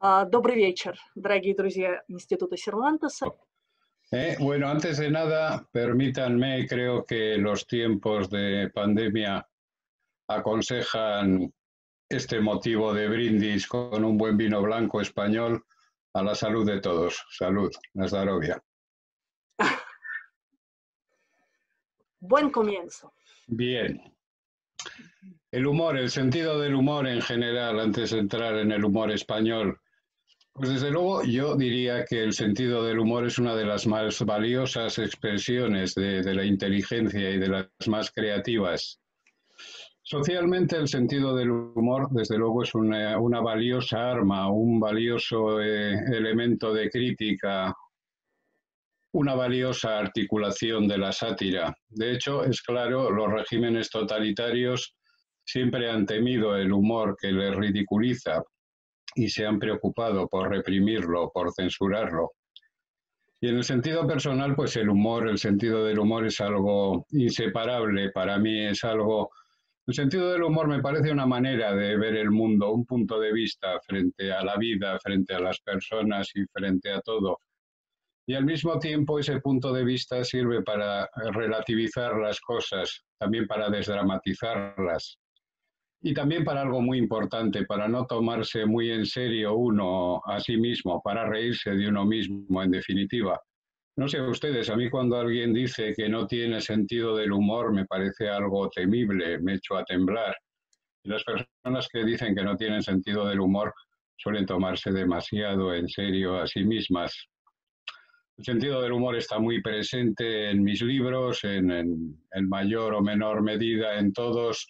Добрый вечер, дорогие друзья Института Сервантеса. Bueno, antes de nada, permítanme, creo que los tiempos de pandemia aconsejan este motivo de brindis con un buen vino blanco español a la salud de todos. Salud, na zdarovia. Buen comienzo. Bien. El humor, el sentido del humor en general, antes de entrar en el humor español. Pues desde luego yo diría que el sentido del humor es una de las más valiosas expresiones de la inteligencia y de las más creativas. Socialmente el sentido del humor desde luego es una valiosa arma, un valioso elemento de crítica, una valiosa articulación de la sátira. De hecho, es claro, los regímenes totalitarios siempre han temido el humor que les ridiculiza y se han preocupado por reprimirlo, por censurarlo. Y en el sentido personal, pues el humor, el sentido del humor es algo inseparable. Para mí es algo... El sentido del humor me parece una manera de ver el mundo, un punto de vista frente a la vida, frente a las personas y frente a todo. Y al mismo tiempo ese punto de vista sirve para relativizar las cosas, también para desdramatizarlas. Y también para algo muy importante, para no tomarse muy en serio uno a sí mismo, para reírse de uno mismo, en definitiva. No sé ustedes, a mí cuando alguien dice que no tiene sentido del humor me parece algo temible, me echo a temblar. Y las personas que dicen que no tienen sentido del humor suelen tomarse demasiado en serio a sí mismas. El sentido del humor está muy presente en mis libros, en mayor o menor medida en todos,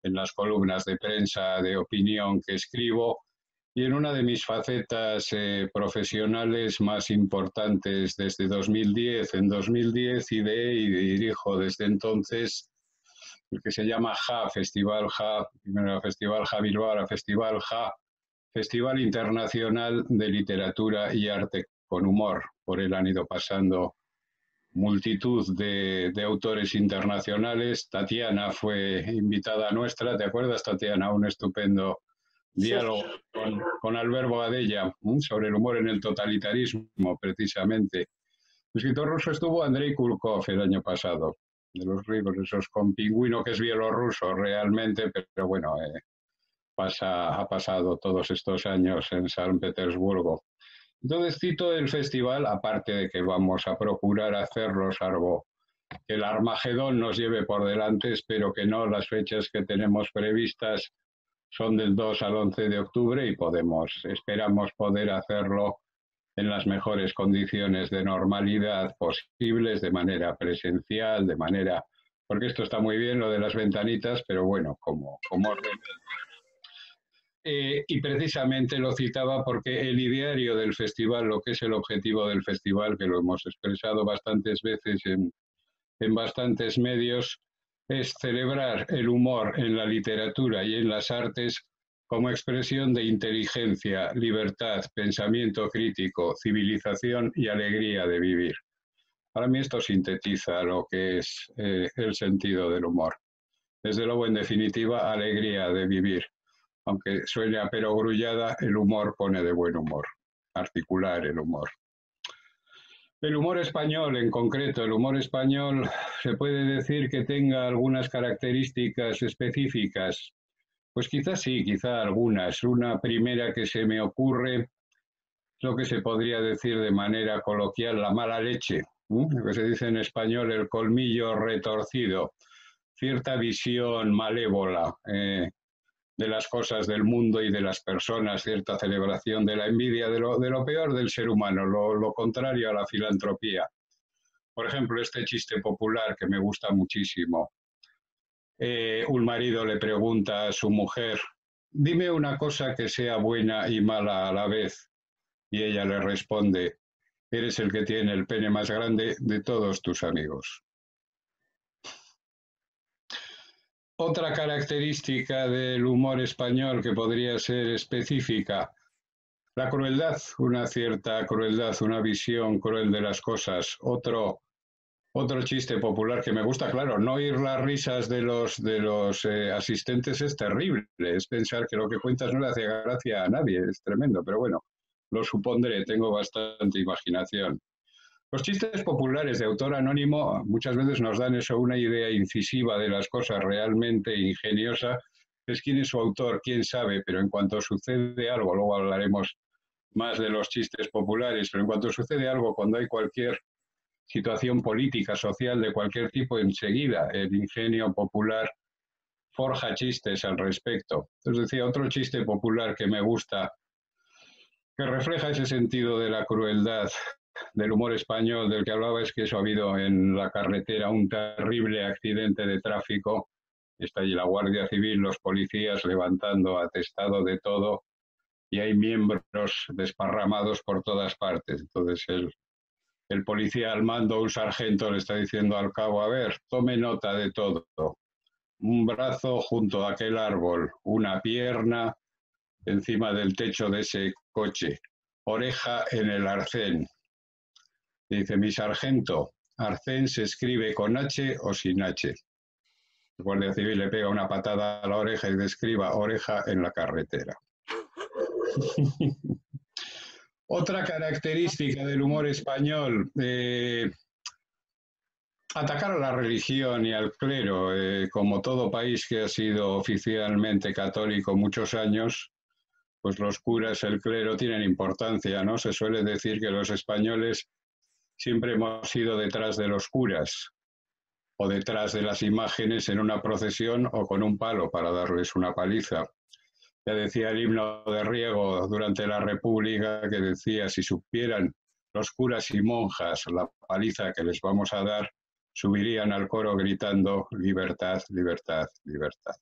en las columnas de prensa de opinión que escribo y en una de mis facetas profesionales más importantes desde 2010. En 2010 ideé y dirijo desde entonces el que se llama JA, Festival JA, primero Festival JA Bilbao, ahora Festival JA, Festival Internacional de Literatura y Arte con Humor. Por él han ido pasando multitud de autores internacionales. Tatiana fue invitada nuestra, ¿te acuerdas, Tatiana? Un estupendo diálogo con Albert Boadella sobre el humor en el totalitarismo, precisamente. El escritor ruso estuvo Andrei Kulkov el año pasado, de los libros esos con Pingüino, que es bielorruso realmente, pero bueno, ha pasado todos estos años en San Petersburgo. Entonces cito el festival, aparte de que vamos a procurar hacerlo, salvo que el Armagedón nos lleve por delante, espero que no, las fechas que tenemos previstas son del 2 al 11 de octubre y esperamos poder hacerlo en las mejores condiciones de normalidad posibles, de manera presencial, porque esto está muy bien lo de las ventanitas, pero bueno, como y precisamente lo citaba porque el ideario del festival, lo que es el objetivo del festival, que lo hemos expresado bastantes veces en bastantes medios, es celebrar el humor en la literatura y en las artes como expresión de inteligencia, libertad, pensamiento crítico, civilización y alegría de vivir. Para mí esto sintetiza lo que es el sentido del humor. Desde luego, en definitiva, alegría de vivir. Aunque suene a perogrullada, el humor pone de buen humor, articular el humor. El humor español, en concreto, el humor español se puede decir que tenga algunas características específicas. Pues quizás sí, quizá algunas. Una primera que se me ocurre es lo que se podría decir de manera coloquial, la mala leche. Lo que se dice en español, el colmillo retorcido, cierta visión malévola de las cosas del mundo y de las personas, cierta celebración de la envidia, de lo peor del ser humano, lo contrario a la filantropía. Por ejemplo, este chiste popular que me gusta muchísimo. Un marido le pregunta a su mujer, dime una cosa que sea buena y mala a la vez. Y ella le responde, eres el que tiene el pene más grande de todos tus amigos. Otra característica del humor español que podría ser específica, la crueldad, una cierta crueldad, una visión cruel de las cosas. Otro, Otro chiste popular que me gusta, claro, no oír las risas de los asistentes es terrible. Es pensar que lo que cuentas no le hace gracia a nadie, es tremendo, pero bueno, lo supondré, tengo bastante imaginación. Los chistes populares de autor anónimo muchas veces nos dan eso, una idea incisiva de las cosas realmente ingeniosa. Es quién es su autor, quién sabe, pero en cuanto sucede algo, luego hablaremos más de los chistes populares, pero en cuanto sucede algo, cuando hay cualquier situación política, social, de cualquier tipo, enseguida el ingenio popular forja chistes al respecto. Entonces decía, otro chiste popular que me gusta, que refleja ese sentido de la crueldad del humor español del que hablaba, es que eso ha habido en la carretera un terrible accidente de tráfico. Está allí la Guardia Civil, los policías levantando atestado de todo y hay miembros desparramados por todas partes. Entonces el policía al mando, un sargento, le está diciendo al cabo, a ver, tome nota de todo. Un brazo junto a aquel árbol, una pierna encima del techo de ese coche, oreja en el arcén. Dice, mi sargento, arcén se escribe con H o sin H. El guardia civil le pega una patada a la oreja y describa oreja en la carretera. Otra característica del humor español, atacar a la religión y al clero, como todo país que ha sido oficialmente católico muchos años, pues los curas, el clero tienen importancia, ¿no? Se suele decir que los españoles siempre hemos ido detrás de los curas o detrás de las imágenes en una procesión o con un palo para darles una paliza. Ya decía el himno de Riego durante la República, que decía, si supieran los curas y monjas la paliza que les vamos a dar, subirían al coro gritando libertad, libertad, libertad.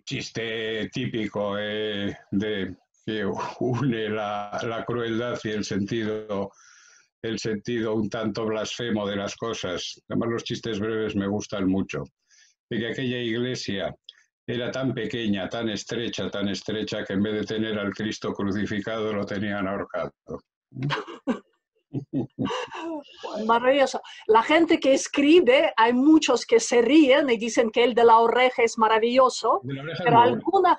Chiste típico de que une la crueldad y el sentido un tanto blasfemo de las cosas. Además, los chistes breves me gustan mucho. De que aquella iglesia era tan pequeña, tan estrecha, que en vez de tener al Cristo crucificado lo tenían ahorcado. Maravilloso. La gente que escribe, hay muchos que se ríen y dicen que el de la oreja es maravilloso, De la oreja pero es muy bueno.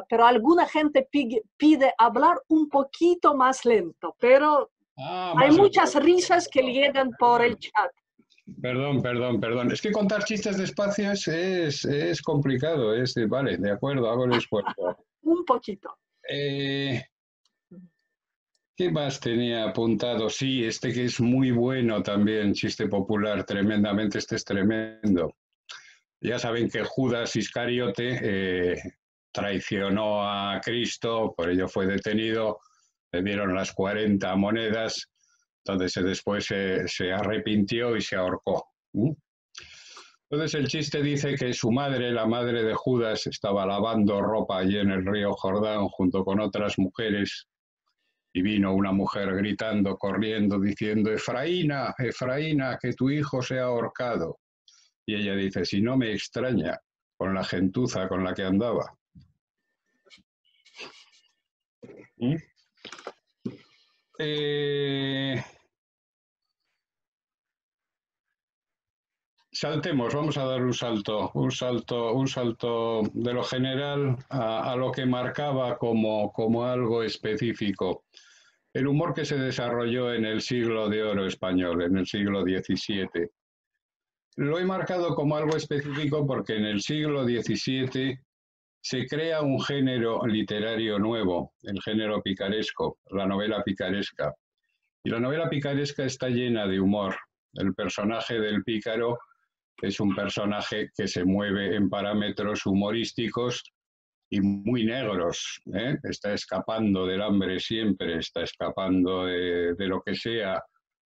pero alguna gente pide hablar un poquito más lento, pero hay Más muchas risas que lento. llegan por el chat. Perdón. Es que contar chistes despacio es complicado. Vale, de acuerdo, hago el esfuerzo. Un poquito. ¿Qué más tenía apuntado? Sí, este que es muy bueno también, chiste popular, tremendamente, este es tremendo. Ya saben que Judas Iscariote traicionó a Cristo, por ello fue detenido, le dieron las 40 monedas, entonces después se arrepintió y se ahorcó. Entonces el chiste dice que su madre, la madre de Judas, estaba lavando ropa allí en el río Jordán junto con otras mujeres y vino una mujer gritando, corriendo, diciendo, Efraína, Efraína, que tu hijo se ha ahorcado. Y ella dice, si no me extraña, con la gentuza con la que andaba. Saltemos, vamos a dar un salto de lo general a lo que marcaba como algo específico. El humor que se desarrolló en el siglo de oro español, en el siglo XVII. Lo he marcado como algo específico porque en el siglo XVII se crea un género literario nuevo, el género picaresco, la novela picaresca. Y la novela picaresca está llena de humor. El personaje del pícaro es un personaje que se mueve en parámetros humorísticos y muy negros, ¿eh? Está escapando del hambre siempre, está escapando de lo que sea,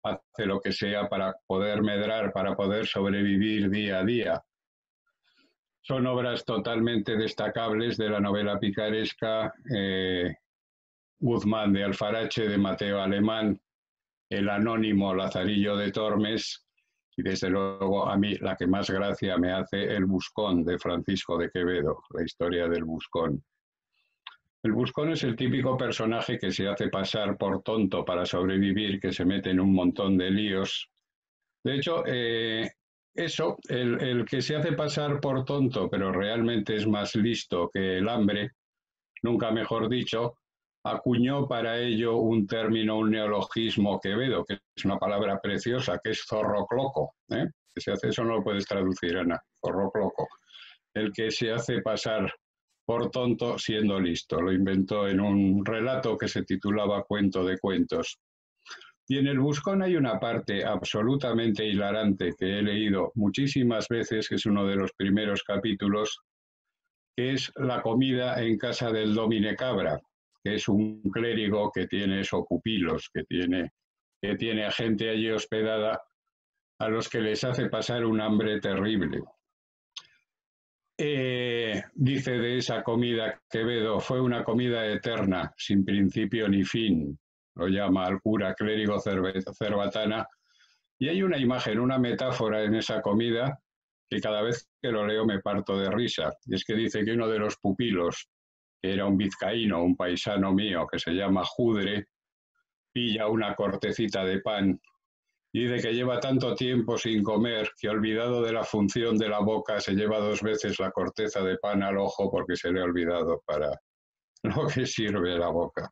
hace lo que sea para poder medrar, para poder sobrevivir día a día. Son obras totalmente destacables de la novela picaresca, Guzmán de Alfarache, de Mateo Alemán, el anónimo Lazarillo de Tormes, y desde luego a mí la que más gracia me hace, El Buscón, de Francisco de Quevedo, la historia del Buscón. El Buscón es el típico personaje que se hace pasar por tonto para sobrevivir, que se mete en un montón de líos De hecho, eso, el que se hace pasar por tonto, pero realmente es más listo que el hambre, nunca mejor dicho, acuñó para ello un término, un neologismo Quevedo, que es una palabra preciosa, que es zorrocloco. Que se hace, eso no lo puedes traducir, Ana, zorrocloco. El que se hace pasar por tonto siendo listo. Lo inventó en un relato que se titulaba Cuento de cuentos. Y en el Buscón hay una parte absolutamente hilarante que he leído muchísimas veces, que es uno de los primeros capítulos, que es la comida en casa del Domine Cabra, que es un clérigo que tiene esos pupilos, que tiene a gente allí hospedada a los que les hace pasar un hambre terrible. Dice de esa comida Quevedo, fue una comida eterna, sin principio ni fin, lo llama al cura clérigo Cerbatana, y hay una imagen, una metáfora en esa comida que cada vez que lo leo me parto de risa, y es que dice que uno de los pupilos, que era un vizcaíno, un paisano mío, que se llama Judre, pilla una cortecita de pan y de que lleva tanto tiempo sin comer que, olvidado de la función de la boca, se lleva 2 veces la corteza de pan al ojo porque se le ha olvidado para lo que sirve la boca.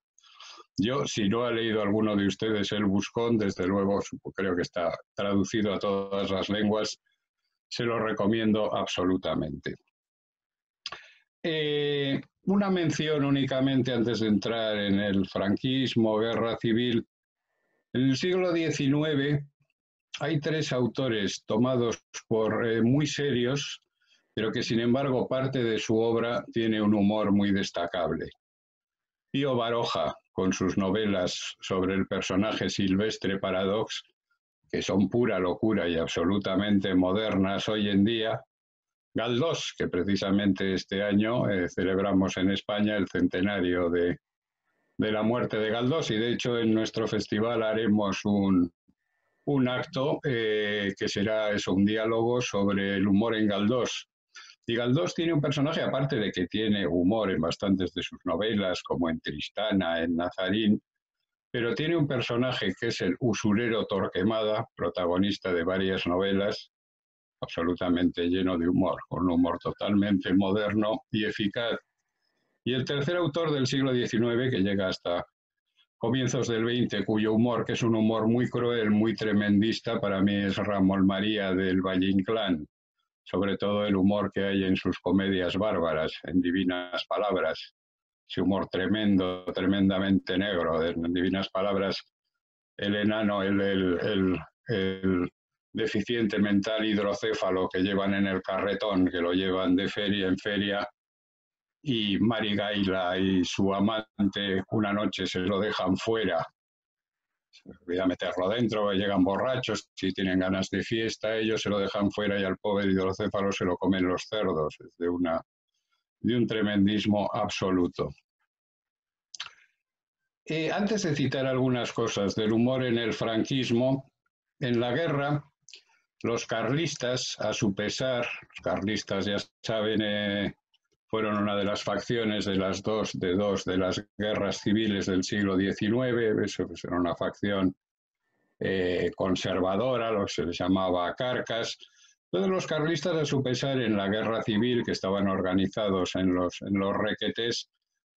Yo, si no ha leído alguno de ustedes El Buscón, desde luego creo que está traducido a todas las lenguas, se lo recomiendo absolutamente. Una mención únicamente antes de entrar en el franquismo, guerra civil. En el siglo XIX hay 3 autores tomados por muy serios, pero que sin embargo parte de su obra tiene un humor muy destacable. Pío Baroja, con sus novelas sobre el personaje Silvestre Paradox, que son pura locura y absolutamente modernas hoy en día. Galdós, que precisamente este año celebramos en España el centenario de la muerte de Galdós, y de hecho en nuestro festival haremos un acto que será eso, un diálogo sobre el humor en Galdós. Y Galdós tiene un personaje, aparte de que tiene humor en bastantes de sus novelas, como en Tristana, en Nazarín, pero tiene un personaje que es el usurero Torquemada, protagonista de varias novelas, absolutamente lleno de humor, con un humor totalmente moderno y eficaz. Y el tercer autor del siglo XIX, que llega hasta comienzos del XX, cuyo humor, que es un humor muy cruel, muy tremendista, para mí es Ramón María del Valle Inclán, sobre todo el humor que hay en sus comedias bárbaras, en Divinas Palabras, ese humor tremendo, tremendamente negro, en Divinas Palabras, el enano, el deficiente mental hidrocéfalo que llevan en el carretón, que lo llevan de feria en feria, y Marigaila y su amante una noche se lo dejan fuera. Se olvida meterlo dentro, llegan borrachos, si tienen ganas de fiesta, ellos se lo dejan fuera y al pobre hidrocéfalo se lo comen los cerdos. Es de un tremendismo absoluto. Antes de citar algunas cosas del humor en el franquismo, en la guerra, los carlistas, a su pesar, los carlistas ya saben, fueron una de las facciones de las dos de las guerras civiles del siglo XIX, eso era una facción conservadora, lo que se les llamaba carcas. Todos los carlistas, a su pesar, en la guerra civil, que estaban organizados en los requetés,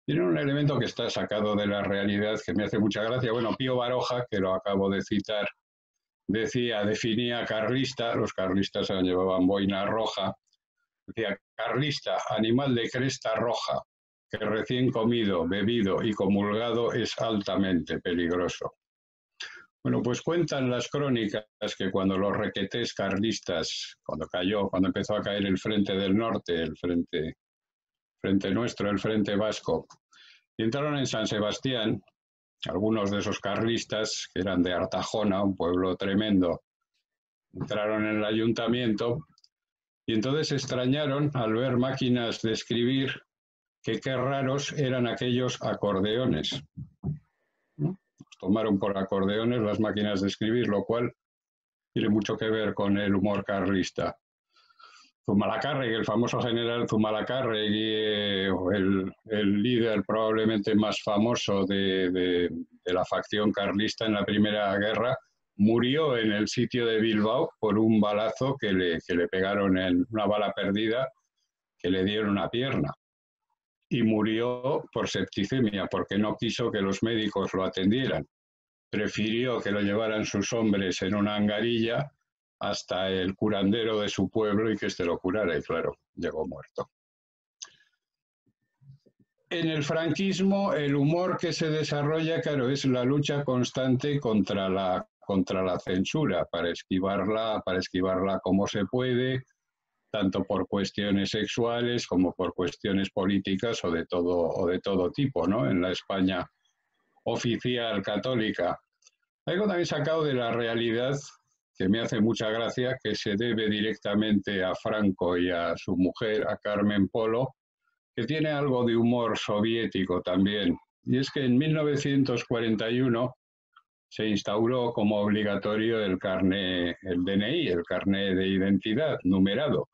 tienen un elemento que está sacado de la realidad que me hace mucha gracia. Bueno, Pío Baroja, que lo acabo de citar, definía carlista, los carlistas llevaban boina roja, decía carlista, animal de cresta roja, que recién comido, bebido y comulgado es altamente peligroso. Bueno, pues cuentan las crónicas que cuando los requetés carlistas, cuando empezó a caer el frente del norte, el frente nuestro, el frente vasco, y entraron en San Sebastián, algunos de esos carlistas, que eran de Artajona, un pueblo tremendo, entraron en el ayuntamiento y entonces se extrañaron al ver máquinas de escribir, que qué raros eran aquellos acordeones. ¿No? Los tomaron por acordeones las máquinas de escribir, lo cual tiene mucho que ver con el humor carlista. Zumalacárregui, el famoso general Zumalacárregui, el líder probablemente más famoso de la facción carlista en la Primera Guerra, murió en el sitio de Bilbao por un balazo que le pegaron, en una bala perdida que le dieron una pierna. Y murió por septicemia, porque no quiso que los médicos lo atendieran. Prefirió que lo llevaran sus hombres en una angarilla hasta el curandero de su pueblo y que éste lo curara, y claro, llegó muerto. En el franquismo, el humor que se desarrolla, claro, es la lucha constante contra la censura, para esquivarla como se puede, tanto por cuestiones sexuales como por cuestiones políticas o de todo tipo, ¿no? En la España oficial católica. Algo también sacado de la realidad, que me hace mucha gracia, que se debe directamente a Franco y a su mujer, a Carmen Polo, que tiene algo de humor soviético también. Y es que en 1941 se instauró como obligatorio el DNI, el carné de identidad numerado,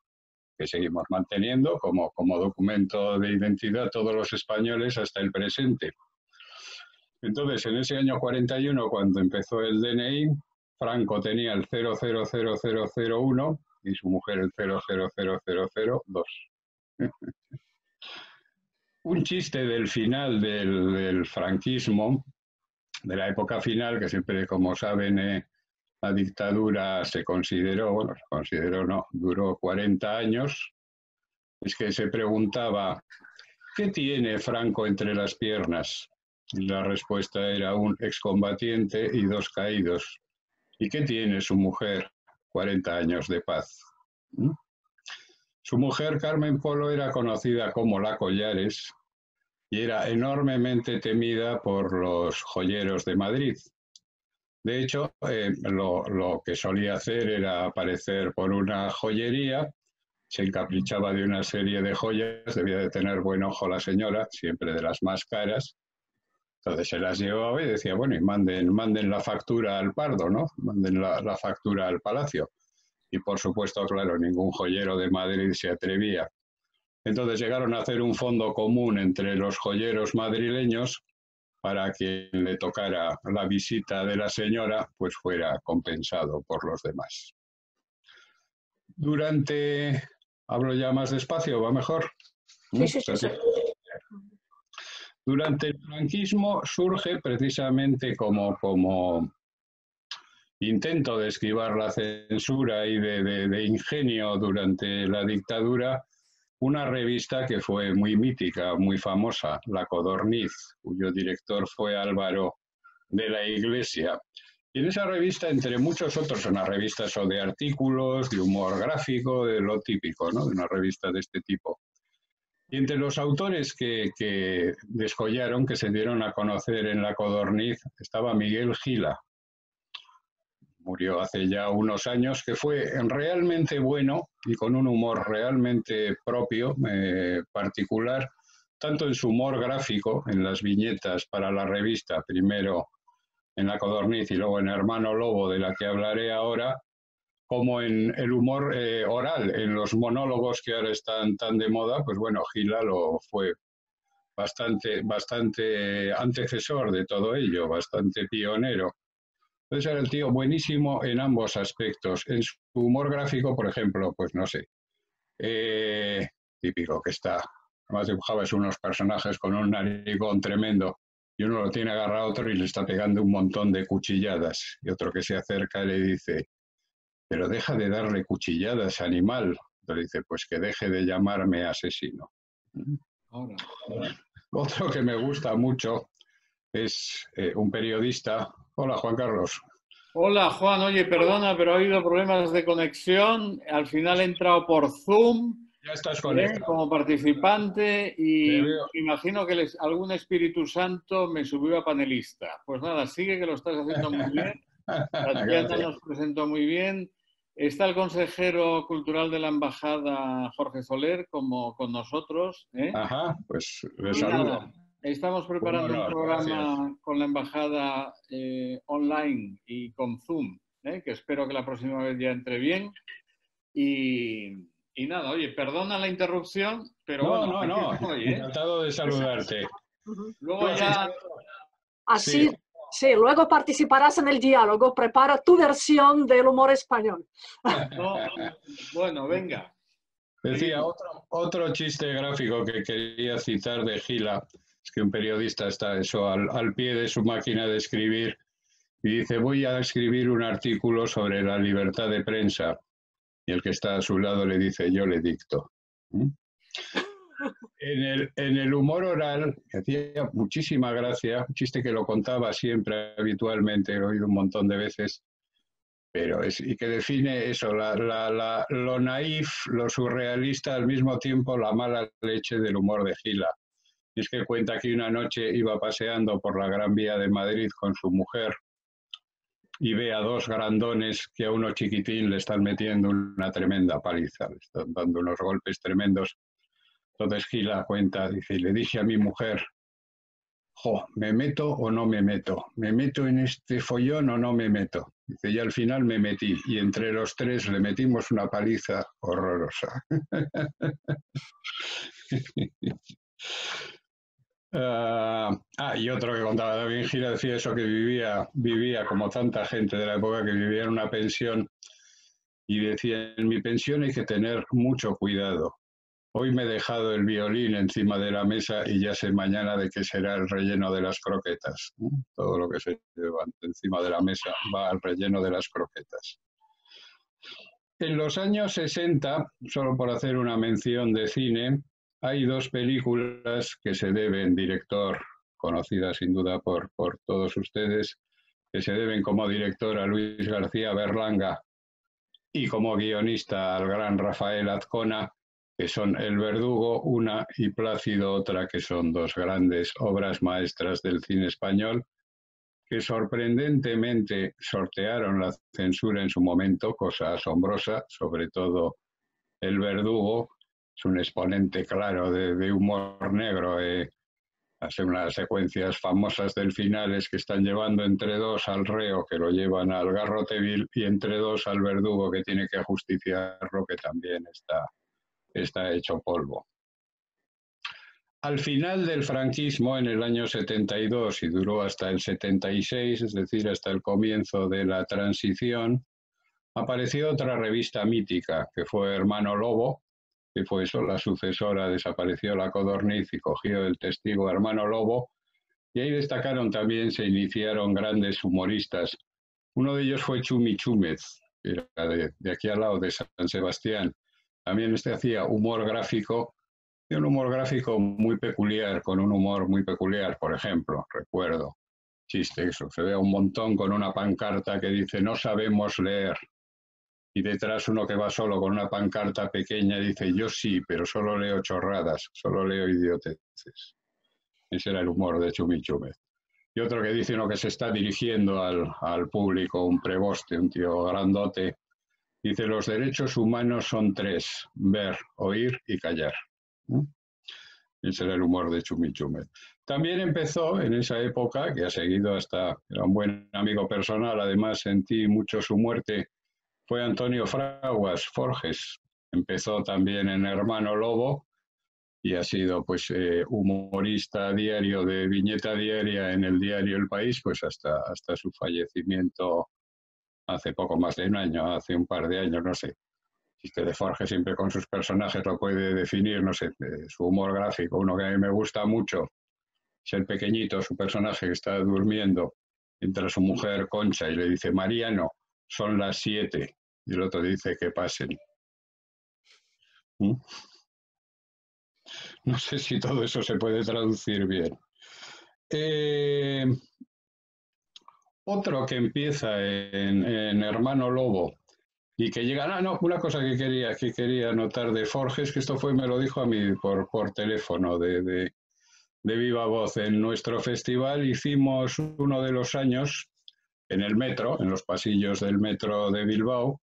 que seguimos manteniendo como documento de identidad todos los españoles hasta el presente. Entonces, en ese año 41, cuando empezó el DNI, Franco tenía el 000001 y su mujer el 000002. Un chiste del final del franquismo, de la época final, que siempre, como saben, la dictadura duró 40 años, es que se preguntaba, ¿qué tiene Franco entre las piernas? Y la respuesta era un excombatiente y 2 caídos. ¿Y qué tiene su mujer? 40 años de paz. Su mujer, Carmen Polo, era conocida como la Collares y era enormemente temida por los joyeros de Madrid. De hecho, lo que solía hacer era aparecer por una joyería, se encaprichaba de una serie de joyas, debía de tener buen ojo la señora, siempre de las más caras. Entonces se las llevaba y decía, bueno, y manden la factura al Pardo, ¿no? Manden la factura al Palacio. Y por supuesto, claro, ningún joyero de Madrid se atrevía. Entonces llegaron a hacer un fondo común entre los joyeros madrileños para que le tocara la visita de la señora, pues fuera compensado por los demás. ¿Hablo ya más despacio? ¿Va mejor? Sí. Durante el franquismo surge precisamente como intento de esquivar la censura y de ingenio durante la dictadura, una revista que fue muy mítica, muy famosa, La Codorniz, cuyo director fue Álvaro de la Iglesia. Y en esa revista, entre muchos otros, una revista de artículos, de humor gráfico, de lo típico, ¿no? De una revista de este tipo. Y entre los autores que descollaron, que se dieron a conocer en La Codorniz, estaba Miguel Gila. Murió hace ya unos años, que fue realmente bueno y con un humor realmente propio, particular, tanto en su humor gráfico, en las viñetas para la revista, primero en La Codorniz y luego en Hermano Lobo, de la que hablaré ahora, como en el humor oral, en los monólogos que ahora están tan de moda. Pues bueno, Gila lo fue bastante antecesor de todo ello, bastante pionero. Entonces era el tío buenísimo en ambos aspectos. En su humor gráfico, por ejemplo, pues no sé, típico que está, además dibujaba unos personajes con un narigón tremendo, y uno lo tiene agarrado a otro y le está pegando un montón de cuchilladas, y otro que se acerca y le dice, pero deja de darle cuchilladas, animal. Entonces dice, pues que deje de llamarme asesino. Otro que me gusta mucho es un periodista. Hola, Juan Carlos. Hola, Juan. Oye, perdona, pero ha habido problemas de conexión. Al final he entrado por Zoom. Ya estás conectado. Como participante y me imagino que algún Espíritu Santo me subió a panelista. Pues nada, sigue que lo estás haciendo muy bien. Tatiana nos presentó muy bien. Está el consejero cultural de la embajada, Jorge Soler, como con nosotros. Ajá, pues le saludo. Estamos preparando un programa con la embajada online y con Zoom, que espero que la próxima vez ya entre bien. Y nada, oye, perdona la interrupción, pero bueno. No, encantado de saludarte. Luego ya... Así, Sí, luego participarás en el diálogo. Prepara tu versión del humor español. No, bueno, venga. Decía, otro chiste gráfico que quería citar de Gila, es que un periodista está eso al pie de su máquina de escribir y dice, voy a escribir un artículo sobre la libertad de prensa. Y el que está a su lado le dice, yo le dicto. En el humor oral, que hacía muchísima gracia, un chiste que lo contaba siempre habitualmente, lo he oído un montón de veces, pero y que define eso, lo naif, lo surrealista, al mismo tiempo la mala leche del humor de Gila. Y es que cuenta que una noche iba paseando por la Gran Vía de Madrid con su mujer y ve a dos grandones que a uno chiquitín le están metiendo una tremenda paliza, le están dando unos golpes tremendos. Entonces Gila cuenta, dice, le dije a mi mujer, jo, ¿me meto o no me meto? ¿Me meto en este follón o no me meto? Dice, y al final me metí, y entre los tres le metimos una paliza horrorosa. Y otro que contaba también Gila decía eso, que vivía como tanta gente de la época que vivía en una pensión, y decía, en mi pensión hay que tener mucho cuidado. Hoy me he dejado el violín encima de la mesa y ya sé mañana de qué será el relleno de las croquetas. Todo lo que se lleva encima de la mesa va al relleno de las croquetas. En los años 60, solo por hacer una mención de cine, hay dos películas que se deben, director, conocida sin duda por todos ustedes, que se deben como director a Luis García Berlanga y como guionista al gran Rafael Azcona, que son El Verdugo, una, y Plácido, otra, que son dos grandes obras maestras del cine español, que sorprendentemente sortearon la censura en su momento, cosa asombrosa, sobre todo El Verdugo, es un exponente claro de humor negro, hace unas secuencias famosas del final es que están llevando entre dos al reo, que lo llevan al garrote vil, y entre dos al verdugo, que tiene que ajusticiarlo, que también está hecho polvo. Al final del franquismo, en el año 72, y duró hasta el 76, es decir, hasta el comienzo de la transición, apareció otra revista mítica, que fue Hermano Lobo, que fue eso, la sucesora, desapareció La Codorniz y cogió el testigo Hermano Lobo, y ahí destacaron también, se iniciaron grandes humoristas. Uno de ellos fue Chumi Chúmez, que era de aquí al lado de San Sebastián. También hacía humor gráfico, y un humor gráfico muy peculiar, con un humor muy peculiar. Por ejemplo, recuerdo, chiste, eso, se ve un montón con una pancarta que dice no sabemos leer, y detrás uno que va solo con una pancarta pequeña dice yo sí, pero solo leo chorradas, solo leo idioteces. Ese era el humor de Chumi Chúmez. Y otro que dice uno que se está dirigiendo al público, un preboste, un tío grandote, dice los derechos humanos son tres, ver, oír y callar. Ese era el humor de Chumi Chúmez. También empezó en esa época, que ha seguido hasta, era un buen amigo personal, además sentí mucho su muerte, fue Antonio Fraguas Forges. Empezó también en Hermano Lobo y ha sido pues humorista diario de viñeta diaria en el diario El País, pues hasta su fallecimiento hace poco más de un año, hace un par de años, no sé. Que de Forges siempre con sus personajes lo puede definir, no sé, su humor gráfico. Uno que a mí me gusta mucho es el pequeñito, su personaje que está durmiendo, entra su mujer Concha y le dice, Mariano, son las 7, y el otro dice que pasen. No sé si todo eso se puede traducir bien. Otro que empieza en Hermano Lobo, y que llega, no, una cosa que quería notar de Forges, que esto me lo dijo a mí por teléfono de viva voz. En nuestro festival hicimos uno de los años en el metro, en los pasillos del metro de Bilbao,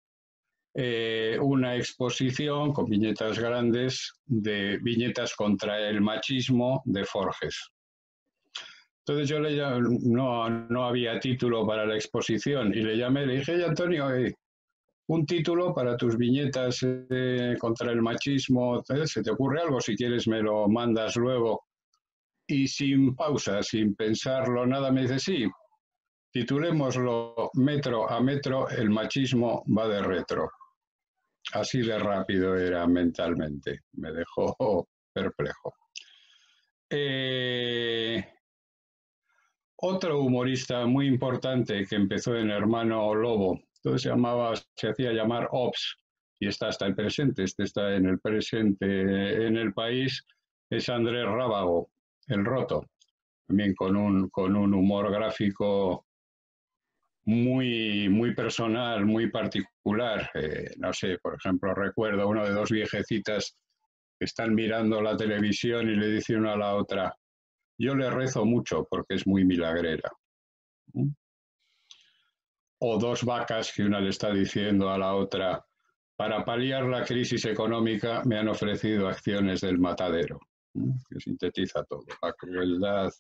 una exposición con viñetas grandes, de viñetas contra el machismo de Forges. Entonces yo le llamé, no había título para la exposición, y le llamé, le dije, Antonio, un título para tus viñetas contra el machismo, ¿se te ocurre algo? Si quieres me lo mandas luego. Y sin pausa, sin pensarlo nada, me dice, sí, titulémoslo Metro a metro, el machismo va de retro. Así de rápido era mentalmente, me dejó perplejo. Otro humorista muy importante que empezó en Hermano Lobo, entonces se hacía llamar Ops, y está hasta el presente, está en el presente en el país, es Andrés Rábago, el Roto, también con un humor gráfico muy personal, muy particular. No sé, por ejemplo, recuerdo uno de dos viejecitas que están mirando la televisión y le dice una a la otra: yo le rezo mucho porque es muy milagrera. O dos vacas que una le está diciendo a la otra: para paliar la crisis económica me han ofrecido acciones del matadero. Que sintetiza todo, la crueldad,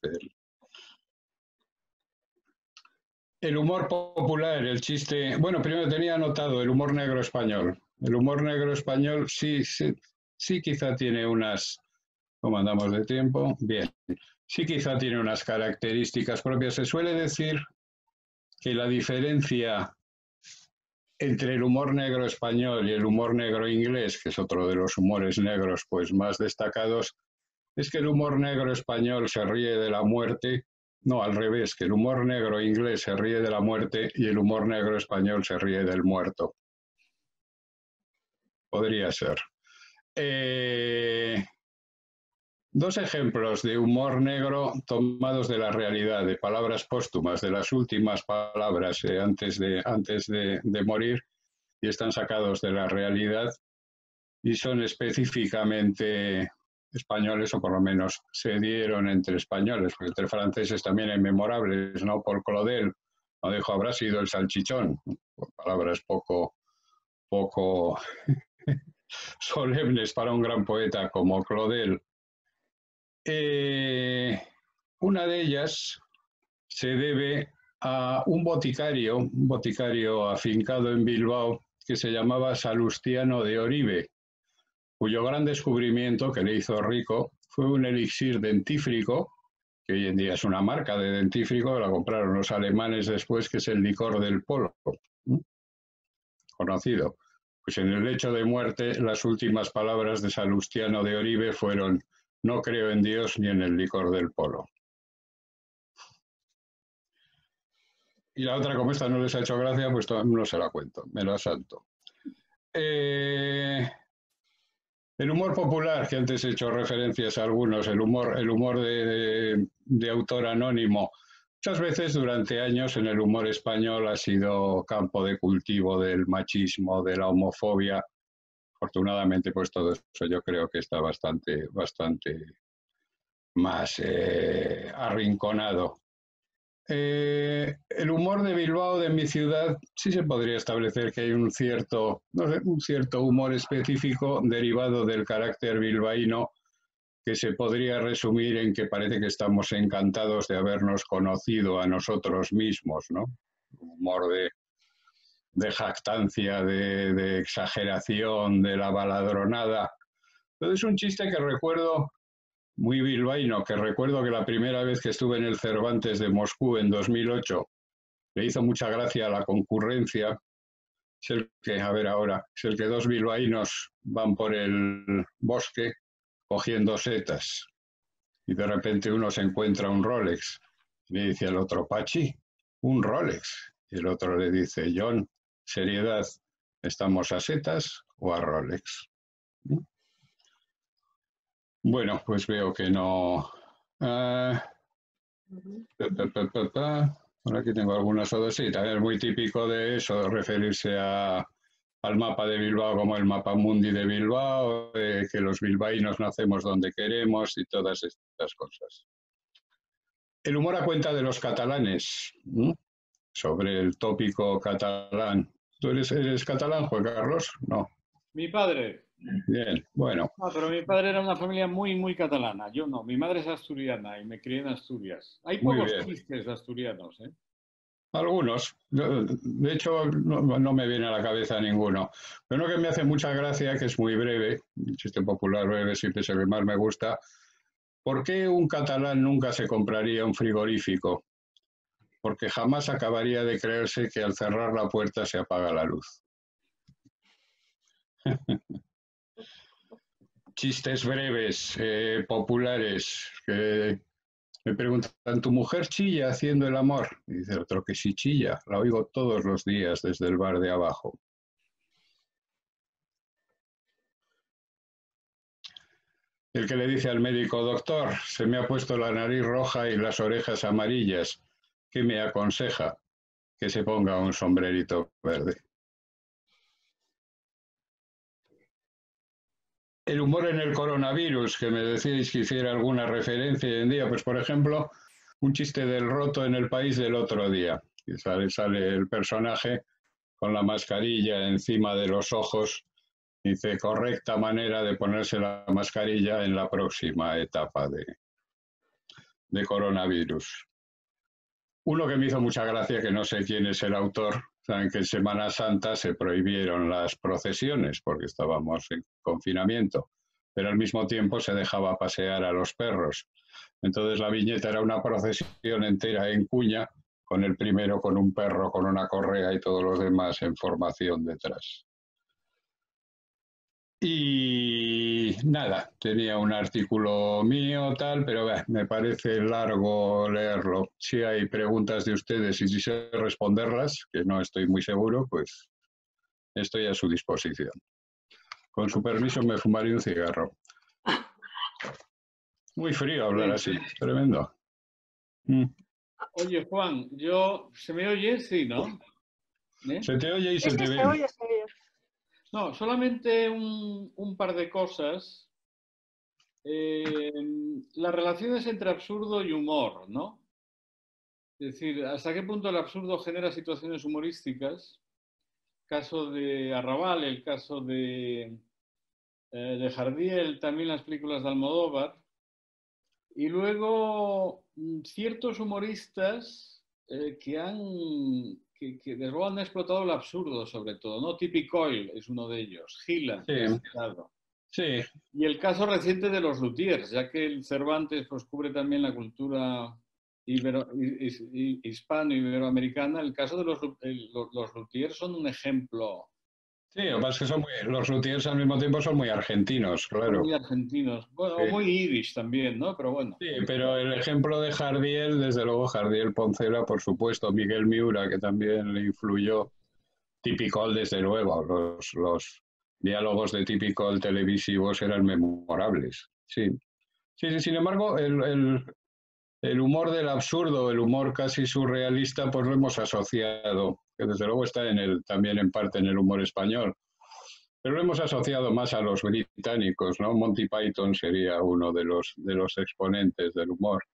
el humor popular, el chiste. Bueno, primero tenía anotado el humor negro español. El humor negro español sí quizá tiene unas... ¿Cómo andamos de tiempo? Bien. Sí quizá tiene unas características propias. Se suele decir que la diferencia entre el humor negro español y el humor negro inglés, que es otro de los humores negros pues más destacados, es que el humor negro español se ríe de la muerte. No, al revés, que el humor negro inglés se ríe de la muerte y el humor negro español se ríe del muerto. Podría ser. Dos ejemplos de humor negro tomados de la realidad, de palabras póstumas, de las últimas palabras antes de morir, y están sacados de la realidad y son específicamente españoles, o por lo menos se dieron entre españoles, porque entre franceses también hay memorables, ¿no? Por Claudel, no dijo, habrá sido el salchichón, por palabras poco solemnes para un gran poeta como Claudel. Una de ellas se debe a un boticario afincado en Bilbao que se llamaba Salustiano de Oribe, cuyo gran descubrimiento que le hizo rico fue un elixir dentífrico, que hoy en día es una marca de dentífrico, la compraron los alemanes después, que es el licor del polo, conocido. Pues en el lecho de muerte, las últimas palabras de Salustiano de Oribe fueron: no creo en Dios ni en el licor del polo. Y la otra, como esta no les ha hecho gracia, pues no se la cuento, me la salto. El humor popular, que antes he hecho referencias a algunos, el humor de autor anónimo, muchas veces durante años en el humor español ha sido campo de cultivo del machismo, de la homofobia. Afortunadamente, pues todo eso yo creo que está bastante más arrinconado. El humor de Bilbao, de mi ciudad, sí se podría establecer que hay un cierto humor específico derivado del carácter bilbaíno, que se podría resumir en que parece que estamos encantados de habernos conocido a nosotros mismos, ¿no? Humor de jactancia, de exageración, de la baladronada. Entonces es un chiste que recuerdo muy bilbaíno, que recuerdo que la primera vez que estuve en el Cervantes de Moscú en 2008, le hizo mucha gracia a la concurrencia. Es el que, a ver ahora, es el que dos bilbaínos van por el bosque cogiendo setas y de repente uno se encuentra un Rolex y le dice al otro: Pachi, un Rolex. Y el otro le dice: John, seriedad, ¿estamos a setas o a Rolex? Bueno, pues veo que no. Ahora aquí tengo algunas otras. Sí, también es muy típico de eso, de referirse al mapa de Bilbao como el mapa mundi de Bilbao, que los bilbaínos nacemos donde queremos y todas estas cosas. El humor a cuenta de los catalanes, sobre el tópico catalán. ¿Tú eres catalán, Juan Carlos? No. Mi padre. Bien, bueno. No, pero mi padre era una familia muy catalana. Yo no. Mi madre es asturiana y me crié en Asturias. Hay pocos chistes de asturianos, ¿eh? Algunos. De hecho, no me viene a la cabeza ninguno. Pero uno que me hace mucha gracia, que es muy breve, el chiste popular breve siempre es el que más me gusta. ¿Por qué un catalán nunca se compraría un frigorífico? porque jamás acabaría de creerse que al cerrar la puerta se apaga la luz. Chistes breves, populares, que me preguntan, ¿tu mujer chilla haciendo el amor? Y dice el otro que sí chilla, la oigo todos los días desde el bar de abajo. El que le dice al médico, doctor, se me ha puesto la nariz roja y las orejas amarillas, ¿qué me aconseja? Que se ponga un sombrerito verde. El humor en el coronavirus, que me decíais que hiciera alguna referencia hoy en día, pues por ejemplo, un chiste del roto en El País del otro día. Y sale el personaje con la mascarilla encima de los ojos. Dice, correcta manera de ponerse la mascarilla en la próxima etapa de coronavirus. Uno que me hizo mucha gracia, que no sé quién es el autor, saben que en Semana Santa se prohibieron las procesiones porque estábamos en confinamiento, pero al mismo tiempo se dejaba pasear a los perros. Entonces la viñeta era una procesión entera en cuña, con el primero con un perro, con una correa y todos los demás en formación detrás. Y nada, tenía un artículo mío, tal, pero me parece largo leerlo. Si hay preguntas de ustedes y si sé responderlas, que no estoy muy seguro, pues estoy a su disposición. Con su permiso me fumaré un cigarro. Muy frío hablar así, tremendo. Oye, Juan, ¿se me oye? Sí, ¿no? Se te oye y se te ve. Oye. No, solamente un par de cosas. Las relaciones entre absurdo y humor, ¿no? Es decir, ¿hasta qué punto el absurdo genera situaciones humorísticas? Caso de Arrabal, el caso de Jardiel, también las películas de Almodóvar. Y luego ciertos humoristas que desde luego han explotado el absurdo, sobre todo, ¿no? Tippy Coyle es uno de ellos, Gillan, que has citado. Sí. Y el caso reciente de los luthiers, ya que el Cervantes pues, cubre también la cultura hispano-iberoamericana, el caso de los luthiers son un ejemplo. Sí, lo que pasa es que los luthiers al mismo tiempo son muy argentinos, claro. Son muy argentinos, bueno, sí. Muy irish también, ¿no? Pero bueno. Sí, pero el ejemplo de Jardiel, desde luego Jardiel Poncela, por supuesto, Miguel Miura, que también le influyó, Tippy Coyle, desde luego, los diálogos de Tippy Coyle televisivos eran memorables. Sí, sin embargo, el humor del absurdo, el humor casi surrealista, pues lo hemos asociado, que desde luego está también en parte en el humor español, pero lo hemos asociado más a los británicos, ¿no? Monty Python sería uno de los exponentes del humor.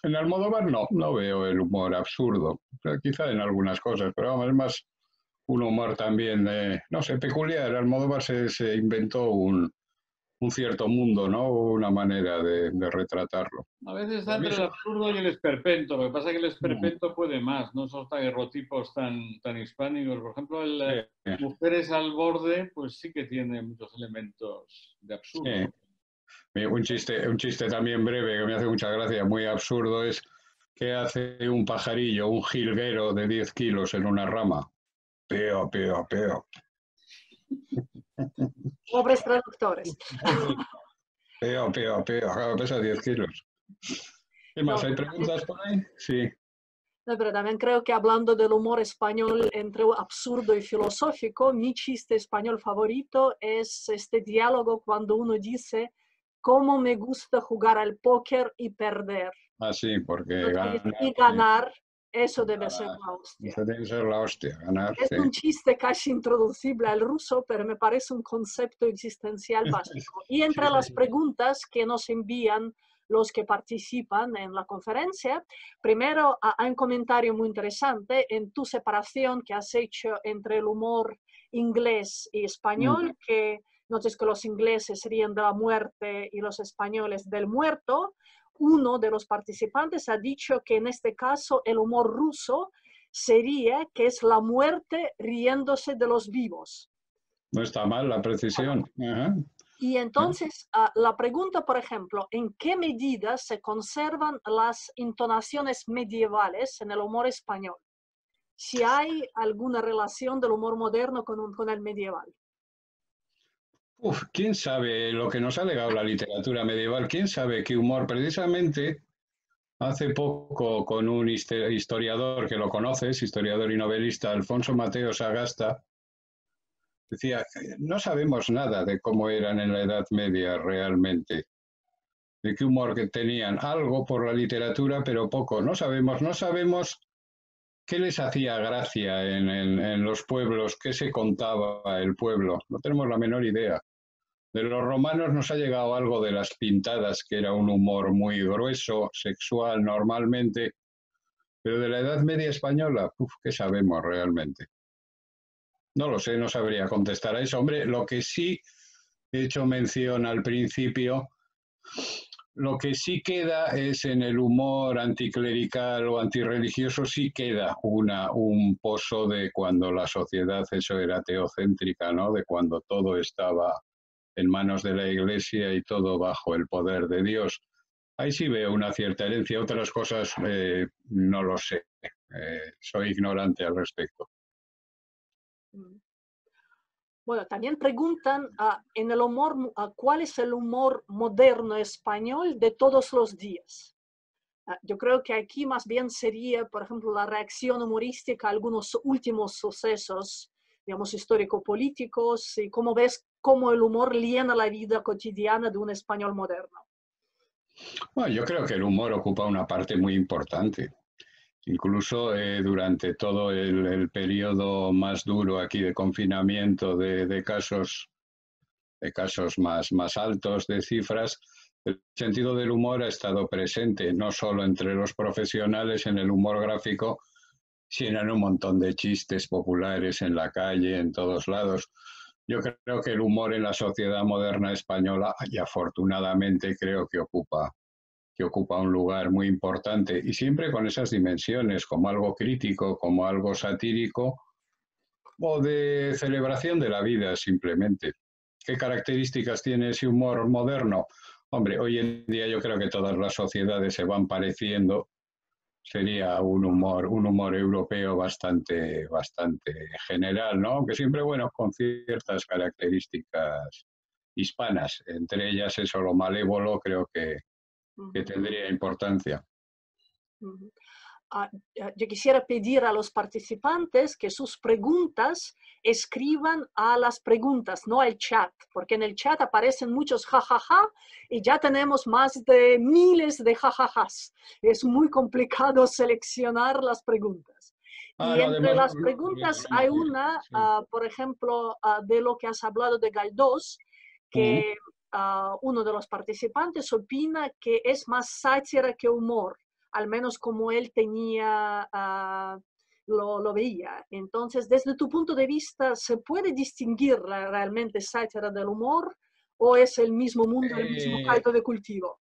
En Almodóvar no veo el humor absurdo, o sea, quizá en algunas cosas, pero vamos, es más un humor también, no sé, peculiar. Almodóvar se inventó un cierto mundo, ¿no? Una manera de retratarlo. A veces está entre el absurdo y el esperpento. Lo que pasa es que el esperpento puede más, no son daguerrotipos tan hispánicos. Por ejemplo, el Mujeres al borde, pues sí que tiene muchos elementos de absurdo. Sí. Un chiste también breve que me hace mucha gracia, muy absurdo, es que hace un pajarillo, un jilguero de 10 kilos en una rama. Peo, peo, peo. Pobres traductores. Peo, peo, peo. Pesa 10 kilos. ¿Qué más? ¿Hay preguntas por ahí? Sí. No, pero también creo que hablando del humor español entre absurdo y filosófico, mi chiste español favorito es este diálogo cuando uno dice cómo me gusta jugar al póker y perder. Ah, sí, porque ganar, eso debe ser la hostia. Eso debe ser la hostia, ganar. Es un chiste casi introducible al ruso, pero me parece un concepto existencial básico. Y entre las preguntas que nos envían los que participan en la conferencia, primero hay un comentario muy interesante en tu separación que has hecho entre el humor inglés y español, que notas que los ingleses serían de la muerte y los españoles del muerto. Uno de los participantes ha dicho que en este caso el humor ruso sería que es la muerte riéndose de los vivos. No está mal la precisión. Ajá. Y entonces, la pregunta, por ejemplo, ¿en qué medida se conservan las entonaciones medievales en el humor español? Si hay alguna relación del humor moderno con el medieval. Uf, quién sabe lo que nos ha legado la literatura medieval, quién sabe qué humor. Precisamente hace poco con un historiador que lo conoces, historiador y novelista, Alfonso Mateo Sagasta, decía, no sabemos nada de cómo eran en la Edad Media realmente, de qué humor que tenían, algo por la literatura, pero poco. No sabemos qué les hacía gracia en los pueblos, qué se contaba el pueblo, no tenemos la menor idea. De los romanos nos ha llegado algo de las pintadas, que era un humor muy grueso, sexual normalmente, pero de la Edad Media española, ¿qué sabemos realmente? No lo sé, no sabría contestar a eso. Hombre, lo que sí he hecho mención al principio, lo que sí queda es en el humor anticlerical o antirreligioso, sí queda un pozo de cuando la sociedad eso era teocéntrica, ¿no? De cuando todo estaba en manos de la Iglesia y todo bajo el poder de Dios. Ahí sí veo una cierta herencia, otras cosas no lo sé, soy ignorante al respecto. Bueno, también preguntan en el humor, ¿cuál es el humor moderno español de todos los días? Yo creo que aquí más bien sería, por ejemplo, la reacción humorística a algunos últimos sucesos, digamos, histórico-políticos, y cómo ves cómo el humor llena la vida cotidiana de un español moderno. Bueno, yo creo que el humor ocupa una parte muy importante. Incluso durante todo el periodo más duro aquí de confinamiento de casos más altos de cifras, el sentido del humor ha estado presente no solo entre los profesionales en el humor gráfico, sino en un montón de chistes populares en la calle, en todos lados. Yo creo que el humor en la sociedad moderna española, y afortunadamente creo que ocupa un lugar muy importante, y siempre con esas dimensiones, como algo crítico, como algo satírico, o de celebración de la vida simplemente. ¿Qué características tiene ese humor moderno? Hombre, hoy en día yo creo que todas las sociedades se van pareciendo. Sería un humor europeo bastante general, ¿no? Aunque siempre, bueno, con ciertas características hispanas. Entre ellas eso, lo malévolo, creo que tendría importancia. Yo quisiera pedir a los participantes que sus preguntas escriban a las preguntas, no al chat, porque en el chat aparecen muchos jajaja y ya tenemos más de miles de jajajas. Es muy complicado seleccionar las preguntas. Y entre las preguntas hay una, por ejemplo, de lo que has hablado de Galdós, que uno de los participantes opina que es más sátira que humor, al menos como él tenía, lo veía. Entonces, desde tu punto de vista, ¿se puede distinguir realmente sátira del humor o es el mismo mundo, el mismo caldo de cultivo?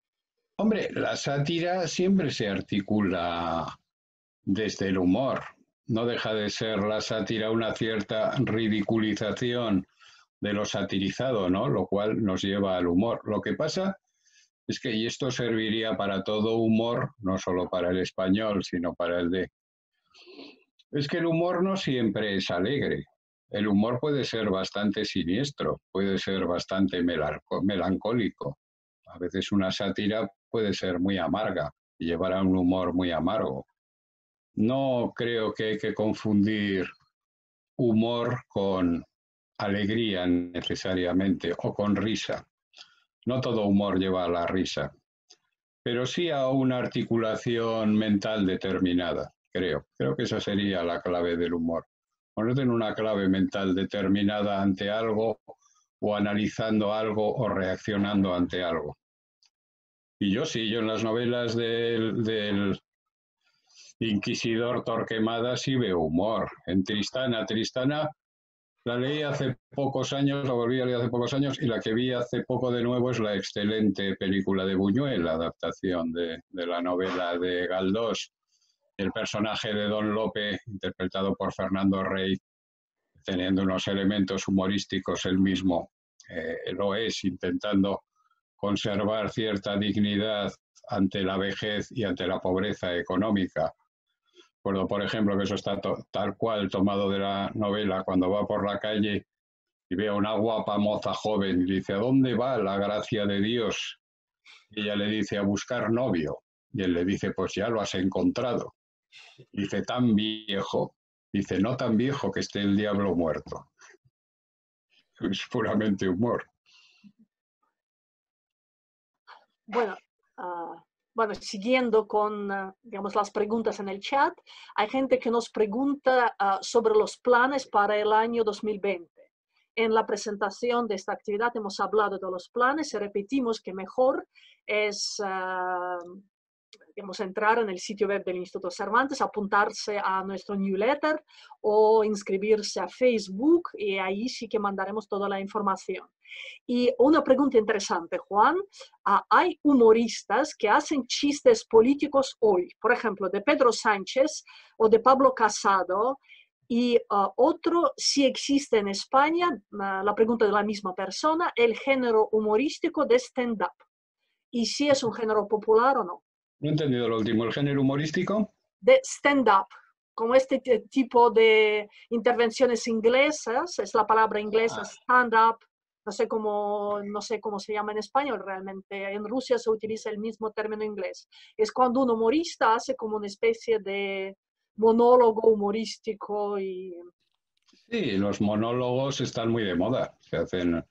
Hombre, la sátira siempre se articula desde el humor. No deja de ser la sátira una cierta ridiculización de lo satirizado, ¿no? Lo cual nos lleva al humor. Lo que pasa es que, y esto serviría para todo humor, no solo para el español, sino para el de... Es que el humor no siempre es alegre. El humor puede ser bastante siniestro, puede ser bastante melancólico. A veces una sátira puede ser muy amarga y llevar a un humor muy amargo. No creo que hay que confundir humor con alegría necesariamente o con risa. No todo humor lleva a la risa, pero sí a una articulación mental determinada, creo. Creo que esa sería la clave del humor. Ponerte en una clave mental determinada ante algo o analizando algo o reaccionando ante algo. Y yo en las novelas del Inquisidor Torquemada sí veo humor. En Tristana la leí hace pocos años, la volví a leer hace pocos años, y la que vi hace poco de nuevo es la excelente película de Buñuel, la adaptación de la novela de Galdós. El personaje de Don Lope, interpretado por Fernando Rey, teniendo unos elementos humorísticos él mismo, lo es, intentando conservar cierta dignidad ante la vejez y ante la pobreza económica. Recuerdo, por ejemplo, que eso está tal cual tomado de la novela, cuando va por la calle y ve a una guapa moza joven y dice: ¿a dónde va la gracia de Dios? Y ella le dice: a buscar novio. Y él le dice: pues ya lo has encontrado. Y dice: tan viejo. Dice: no tan viejo que esté el diablo muerto. Es puramente humor. Bueno, bueno, siguiendo con, digamos, las preguntas en el chat, hay gente que nos pregunta sobre los planes para el año 2020. En la presentación de esta actividad hemos hablado de los planes y repetimos que mejor es digamos, entrar en el sitio web del Instituto Cervantes, apuntarse a nuestro newsletter o inscribirse a Facebook, y ahí sí que mandaremos toda la información. Y una pregunta interesante, Juan. Hay humoristas que hacen chistes políticos hoy, por ejemplo, de Pedro Sánchez o de Pablo Casado, y otro, si existe en España, la pregunta de la misma persona, el género humorístico de stand-up, y si es un género popular o no. No he entendido lo último. ¿El género humorístico? De stand-up, como este tipo de intervenciones inglesas, es la palabra inglesa stand-up, no sé cómo se llama en español realmente. En Rusia se utiliza el mismo término inglés. Es cuando un humorista hace como una especie de monólogo humorístico y... Sí, los monólogos están muy de moda. Se hacen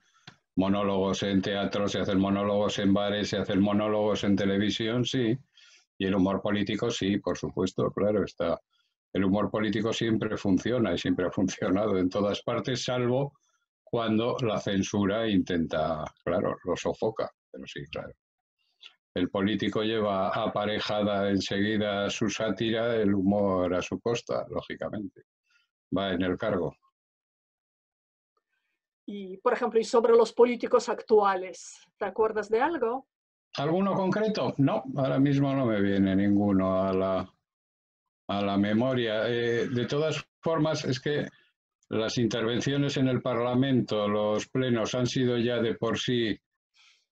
monólogos en teatro, se hacen monólogos en bares, se hacen monólogos en televisión, sí. Y el humor político, sí, por supuesto, claro, está. El humor político siempre funciona y siempre ha funcionado en todas partes, salvo cuando la censura intenta, claro, lo sofoca, pero sí, claro. El político lleva aparejada enseguida su sátira, el humor a su costa, lógicamente. Va en el cargo. Y, por ejemplo, y sobre los políticos actuales, ¿te acuerdas de algo? ¿Alguno concreto? No, ahora mismo no me viene ninguno a la memoria. De todas formas, es que las intervenciones en el Parlamento, los plenos, han sido ya de por sí,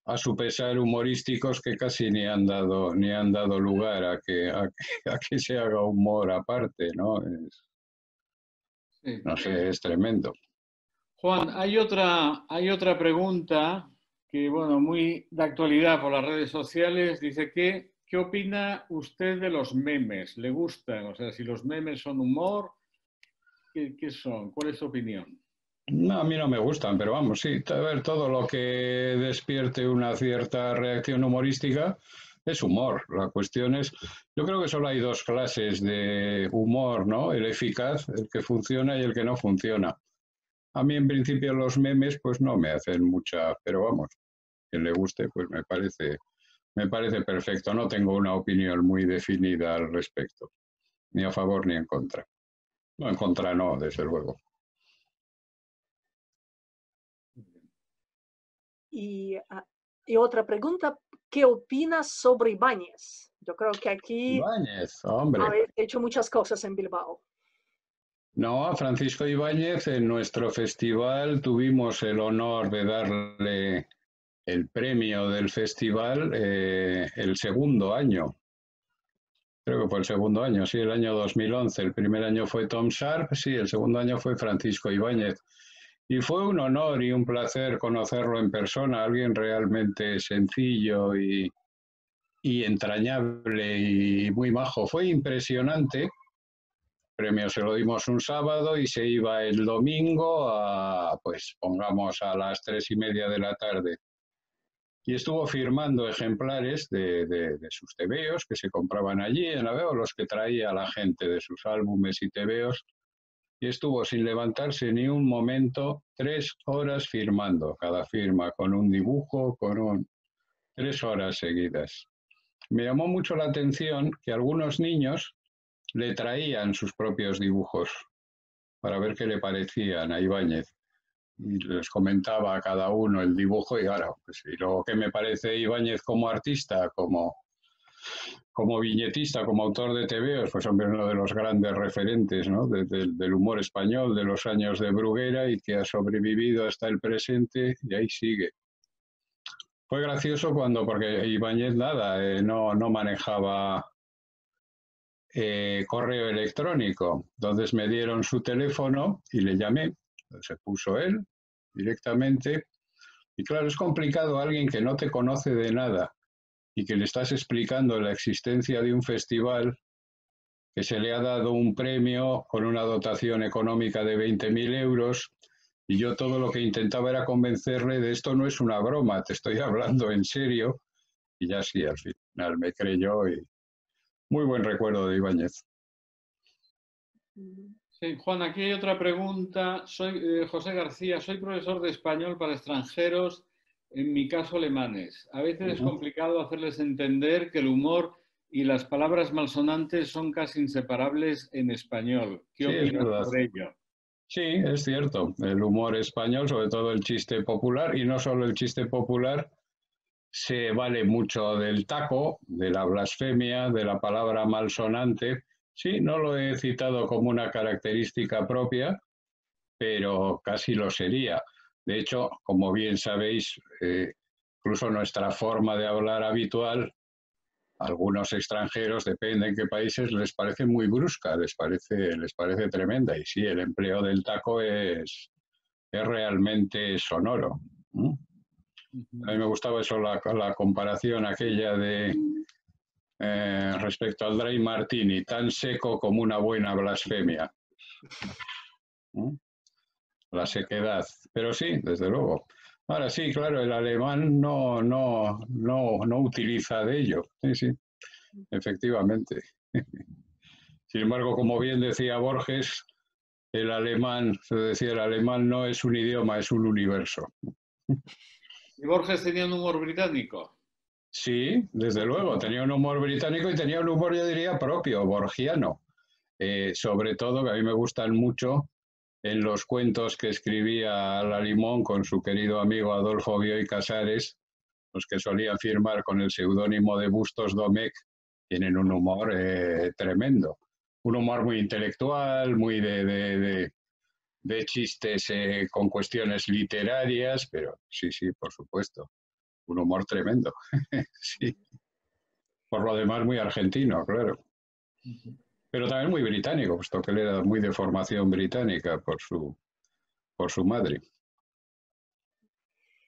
a su pesar, humorísticos, que casi ni han dado lugar a que se haga humor aparte, ¿no? Sí. No sé, es tremendo. Juan, hay otra pregunta que, bueno, muy de actualidad por las redes sociales. Dice que, ¿qué opina usted de los memes? ¿Le gustan? O sea, si los memes son humor, ¿qué son? ¿Cuál es su opinión? No, a mí no me gustan, pero vamos, sí, a ver, todo lo que despierte una cierta reacción humorística es humor. La cuestión es, yo creo que solo hay dos clases de humor, ¿no? El eficaz, el que funciona, y el que no funciona. A mí, en principio, los memes pues no me hacen mucha, pero vamos, quien le guste pues me parece perfecto. No tengo una opinión muy definida al respecto, ni a favor ni en contra. No, en contra no, desde luego. Y, y otra pregunta, ¿qué opinas sobre Ibáñez? Yo creo que aquí Ibáñez, hombre. habéis hecho muchas cosas en Bilbao. No, a Francisco Ibáñez en nuestro festival tuvimos el honor de darle el premio del festival el segundo año. Creo que fue el segundo año, sí, el año 2011. El primer año fue Tom Sharp, sí, el segundo año fue Francisco Ibáñez. Y fue un honor y un placer conocerlo en persona, alguien realmente sencillo y entrañable y muy majo. Fue impresionante. El premio se lo dimos un sábado y se iba el domingo pues pongamos a las 3:30 de la tarde. Y estuvo firmando ejemplares de sus tebeos que se compraban allí en la veo, los que traía la gente de sus álbumes y tebeos. Y estuvo sin levantarse ni un momento, 3 horas firmando, cada firma con un dibujo, 3 horas seguidas. Me llamó mucho la atención que algunos niños le traían sus propios dibujos para ver qué le parecían a Ibáñez. Y les comentaba a cada uno el dibujo y ahora, pues, y lo que me parece Ibáñez como artista, como como viñetista, como autor de tebeos, pues hombre, uno de los grandes referentes, ¿no? Del humor español de los años de Bruguera y que ha sobrevivido hasta el presente y ahí sigue. Fue gracioso porque Ibáñez nada, no manejaba correo electrónico. Entonces me dieron su teléfono y le llamé. Se puso él directamente. Y claro, es complicado a alguien que no te conoce de nada y que le estás explicando la existencia de un festival que se le ha dado un premio con una dotación económica de 20.000 euros, y yo todo lo que intentaba era convencerle de esto no es una broma, te estoy hablando en serio, y ya sí, al final me creyó y muy buen recuerdo de Ibáñez. Sí, Juan, aquí hay otra pregunta. Soy José García, soy profesor de español para extranjeros, en mi caso alemanes. A veces es complicado hacerles entender que el humor y las palabras malsonantes son casi inseparables en español. ¿Qué opinas sobre ello? Sí, es cierto. El humor español, sobre todo el chiste popular, y no solo el chiste popular, se vale mucho del taco, de la blasfemia, de la palabra malsonante. Sí, no lo he citado como una característica propia, pero casi lo sería. De hecho, como bien sabéis, incluso nuestra forma de hablar habitual, algunos extranjeros, depende en qué países, les parece muy brusca, les parece tremenda. Y sí, el empleo del taco es realmente sonoro. A mí me gustaba eso, la comparación aquella de respecto al Dry Martini, tan seco como una buena blasfemia. La sequedad. Pero sí, desde luego. Ahora sí, claro, el alemán no utiliza de ello. Sí, sí, efectivamente. Sin embargo, como bien decía Borges, el alemán no es un idioma, es un universo. ¿Y Borges tenía un humor británico? Sí, desde luego, tenía un humor británico y tenía un humor, yo diría, propio, borgiano. Sobre todo, que a mí me gustan mucho, en los cuentos que escribía Ala Limón con su querido amigo Adolfo Bioy Casares, los que solía firmar con el seudónimo de Bustos Domecq, tienen un humor tremendo. Un humor muy intelectual, muy de chistes con cuestiones literarias, pero sí, sí, por supuesto. Un humor tremendo. Sí. Por lo demás, muy argentino, claro. Pero también muy británico, puesto que él era muy de formación británica por su madre.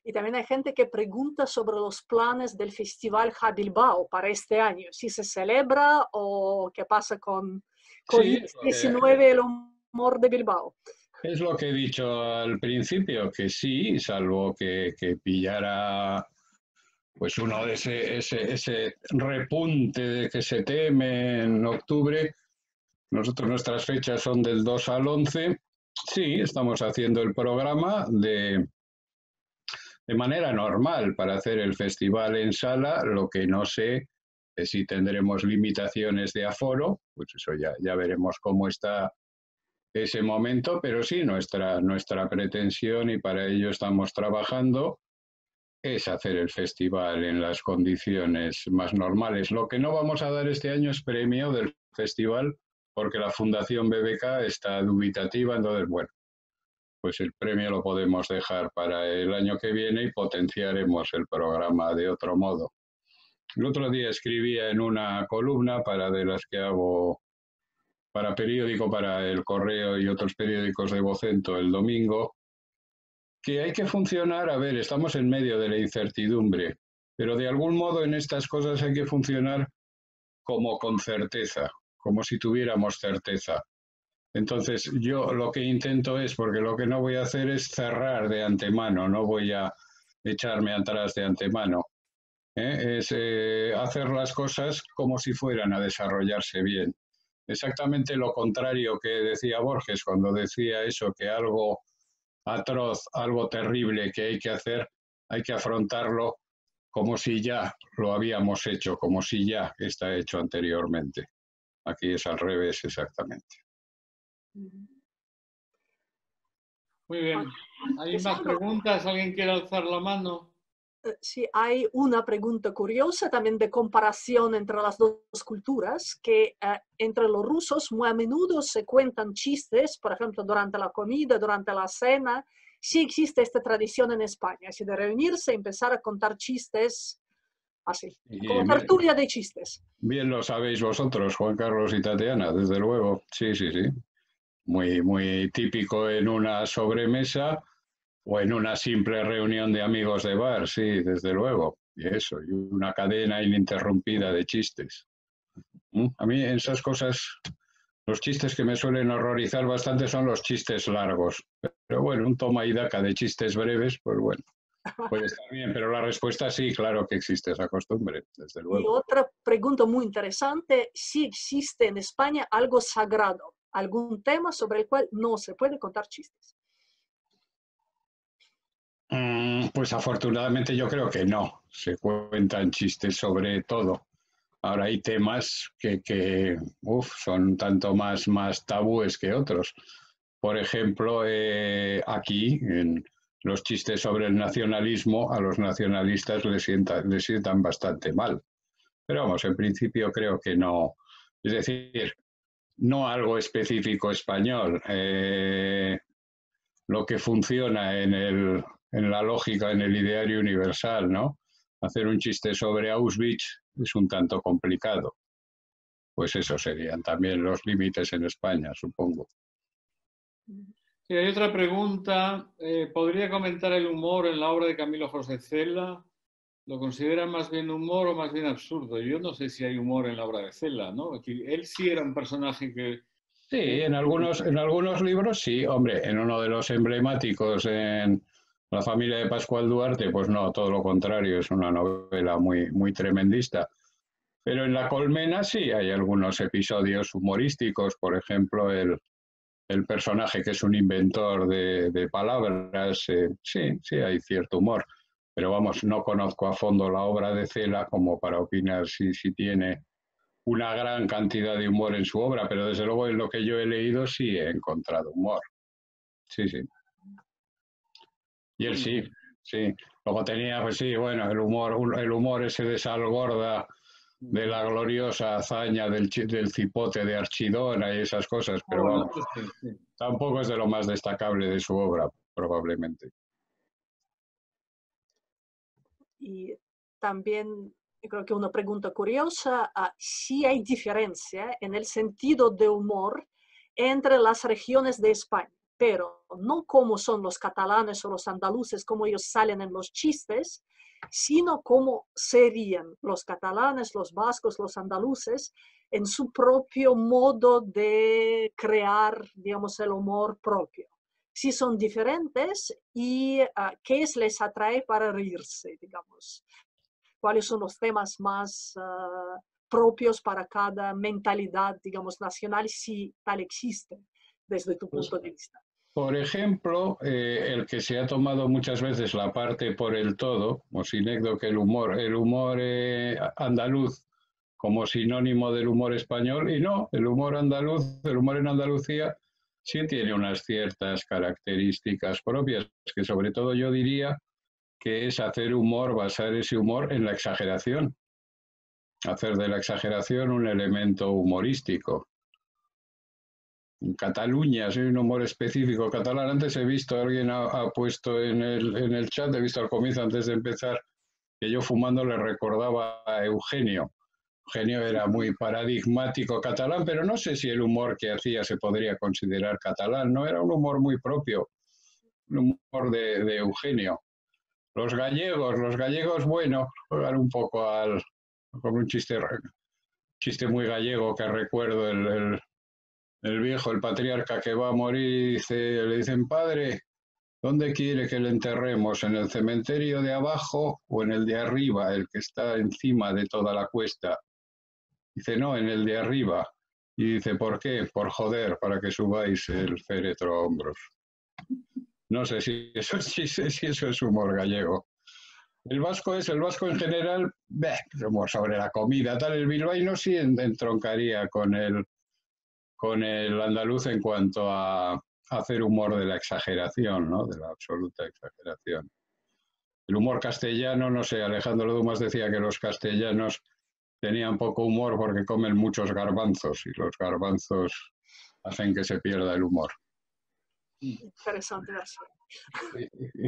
Y también hay gente que pregunta sobre los planes del Festival Ja Bilbao para este año, si se celebra o qué pasa con Sí, 19 el humor de Bilbao. Es lo que he dicho al principio, que sí, salvo que pillara pues uno de ese repunte de que se teme en octubre. Nuestras fechas son del 2 al 11. Sí, estamos haciendo el programa de manera normal para hacer el festival en sala. Lo que no sé es si tendremos limitaciones de aforo, pues eso ya veremos cómo está ese momento, pero sí, nuestra pretensión, y para ello estamos trabajando, es hacer el festival en las condiciones más normales. Lo que no vamos a dar este año es premio del festival, porque la Fundación BBK está dubitativa, entonces, bueno, pues el premio lo podemos dejar para el año que viene y potenciaremos el programa de otro modo. El otro día escribía en una columna de las que hago para periódico, para El Correo y otros periódicos de Vocento el domingo, que hay que funcionar, a ver, estamos en medio de la incertidumbre, pero de algún modo en estas cosas hay que funcionar como con certeza, como si tuviéramos certeza. Entonces yo lo que intento es, porque lo que no voy a hacer es cerrar de antemano, no voy a echarme atrás de antemano, es hacer las cosas como si fueran a desarrollarse bien. Exactamente lo contrario que decía Borges cuando decía eso, que algo atroz, algo terrible que hay que hacer, hay que afrontarlo como si ya lo habíamos hecho, como si ya está hecho anteriormente. Aquí es al revés exactamente. Muy bien. ¿Hay más preguntas? ¿Alguien quiere alzar la mano? Sí, hay una pregunta curiosa también de comparación entre las dos culturas, que entre los rusos muy a menudo se cuentan chistes, por ejemplo, durante la comida, durante la cena. Sí existe esta tradición en España, así de reunirse y empezar a contar chistes así, como tertulia de chistes. Bien lo sabéis vosotros, Juan Carlos y Tatiana, desde luego. Sí, sí, sí. Muy, muy típico en una sobremesa o en una simple reunión de amigos de bar, sí, desde luego. Y eso, y una cadena ininterrumpida de chistes. A mí esas cosas, los chistes que me suelen horrorizar bastante son los chistes largos. Pero bueno, un toma y daca de chistes breves, pues bueno, puede estar bien. Pero la respuesta sí, claro que existe esa costumbre, desde Y luego. otra pregunta muy interesante, si existe en España algo sagrado, algún tema sobre el cual no se puede contar chistes. Pues afortunadamente yo creo que no. Se cuentan chistes sobre todo. Ahora hay temas que son tanto más tabúes que otros. Por ejemplo, aquí, en los chistes sobre el nacionalismo, a los nacionalistas les sientan bastante mal. Pero vamos, en principio creo que no. Es decir, no algo específico español. Lo que funciona en la lógica, en el ideario universal, ¿no? Hacer un chiste sobre Auschwitz es un tanto complicado. Pues esos serían también los límites en España, supongo. Sí, hay otra pregunta. ¿Podría comentar el humor en la obra de Camilo José Cela? ¿Lo considera más bien humor o más bien absurdo? Yo no sé si hay humor en la obra de Cela, ¿no? Él sí era un personaje que... Sí, en algunos libros sí. Hombre, en uno de los emblemáticos, en La familia de Pascual Duarte, pues no, todo lo contrario, es una novela muy, muy tremendista. Pero en La colmena sí hay algunos episodios humorísticos, por ejemplo, el personaje que es un inventor de palabras, sí, sí hay cierto humor. Pero vamos, no conozco a fondo la obra de Cela como para opinar si tiene una gran cantidad de humor en su obra, pero desde luego en lo que yo he leído sí he encontrado humor. Sí, sí. Y él sí, sí. Luego tenía, pues sí, bueno, el humor ese de sal gorda, de la gloriosa hazaña del cipote de Archidona y esas cosas, pero Bueno, vamos, sí, sí. tampoco es de lo más destacable de su obra, probablemente. Y también creo que una pregunta curiosa, si hay diferencia en el sentido de humor entre las regiones de España, pero no como son los catalanes o los andaluces, como ellos salen en los chistes, sino como serían los catalanes, los vascos, los andaluces en su propio modo de crear, digamos, el humor propio. Si son diferentes y qué les atrae para reírse, digamos. Cuáles son los temas más propios para cada mentalidad, digamos, nacional, si tal existe, desde tu Pues, punto de vista. por ejemplo, el que se ha tomado muchas veces la parte por el todo, o sinécdoque el humor andaluz como sinónimo del humor español, y no, el humor andaluz, el humor en Andalucía sí tiene unas ciertas características propias, que sobre todo yo diría que es hacer humor, basar ese humor en la exageración, hacer de la exageración un elemento humorístico. En Cataluña, sí, un humor específico catalán. Antes he visto, alguien ha puesto en el chat, he visto al comienzo, antes de empezar, que yo fumando le recordaba a Eugenio. Eugenio era muy paradigmático catalán, pero no sé si el humor que hacía se podría considerar catalán, no era un humor muy propio, un humor de Eugenio. Los gallegos, bueno, juegan un poco con un chiste muy gallego que recuerdo, el viejo, el patriarca que va a morir, le dicen, padre, ¿dónde quiere que le enterremos? ¿En el cementerio de abajo o en el de arriba, el que está encima de toda la cuesta? Dice, no, en el de arriba. Y dice, ¿por qué? Por joder, para que subáis el féretro a hombros. No sé si eso es humor gallego. El vasco en general, como sobre la comida, tal. El bilbaíno sí entroncaría con el andaluz en cuanto a hacer humor de la exageración, ¿no? De la absoluta exageración. El humor castellano, no sé, Alejandro Dumas decía que los castellanos tenían poco humor porque comen muchos garbanzos y los garbanzos hacen que se pierda el humor. Interesante eso.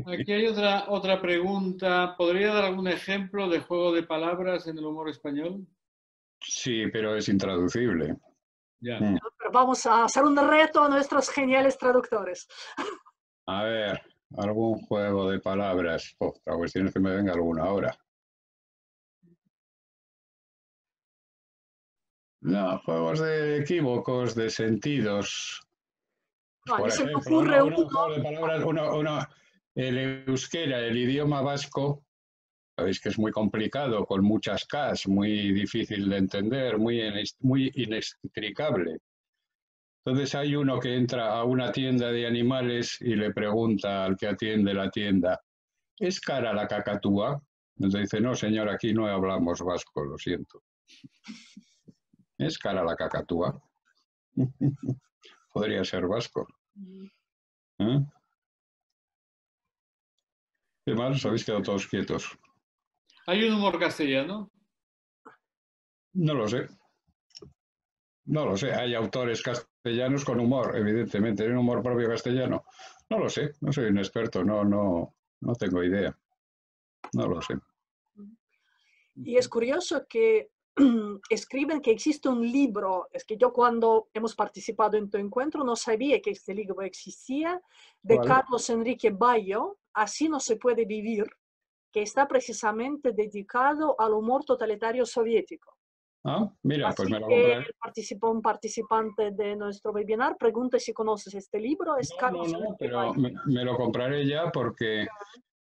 Aquí hay otra pregunta. ¿Podría dar algún ejemplo de juego de palabras en el humor español? Sí, pero es intraducible. Ya. Pero vamos a hacer un reto a nuestros geniales traductores. A ver, algún juego de palabras. La cuestión es que me venga alguna ahora. No, juegos de equívocos, de sentidos. No, a mí Por se me ejemplo, ocurre un uno. juego de palabras, el euskera, el idioma vasco, sabéis que es muy complicado, con muchas Ks, muy difícil de entender, muy inextricable. Entonces hay uno que entra a una tienda de animales y le pregunta al que atiende la tienda, ¿es cara la cacatúa? Entonces dice, no señor, aquí no hablamos vasco, lo siento. ¿Es cara la cacatúa? Podría ser vasco. ¿Eh? ¿Qué más? Os habéis quedado todos quietos. ¿Hay un humor castellano? No lo sé. No lo sé. Hay autores castellanos con humor, evidentemente. ¿Hay un humor propio castellano? No lo sé. No soy un experto. No tengo idea. No lo sé. Y es curioso que escriben que existe un libro, es que yo cuando hemos participado en tu encuentro no sabía que este libro existía, de ¿Cuál? Carlos Enrique Bayo, Así no se puede vivir, que está precisamente dedicado al humor totalitario soviético. Ah, mira, pues Así me lo que compraré. participó un participante de nuestro webinar, pregunta si conoces este libro, es Carlos No, Enrique pero Bayo. me lo compraré ya porque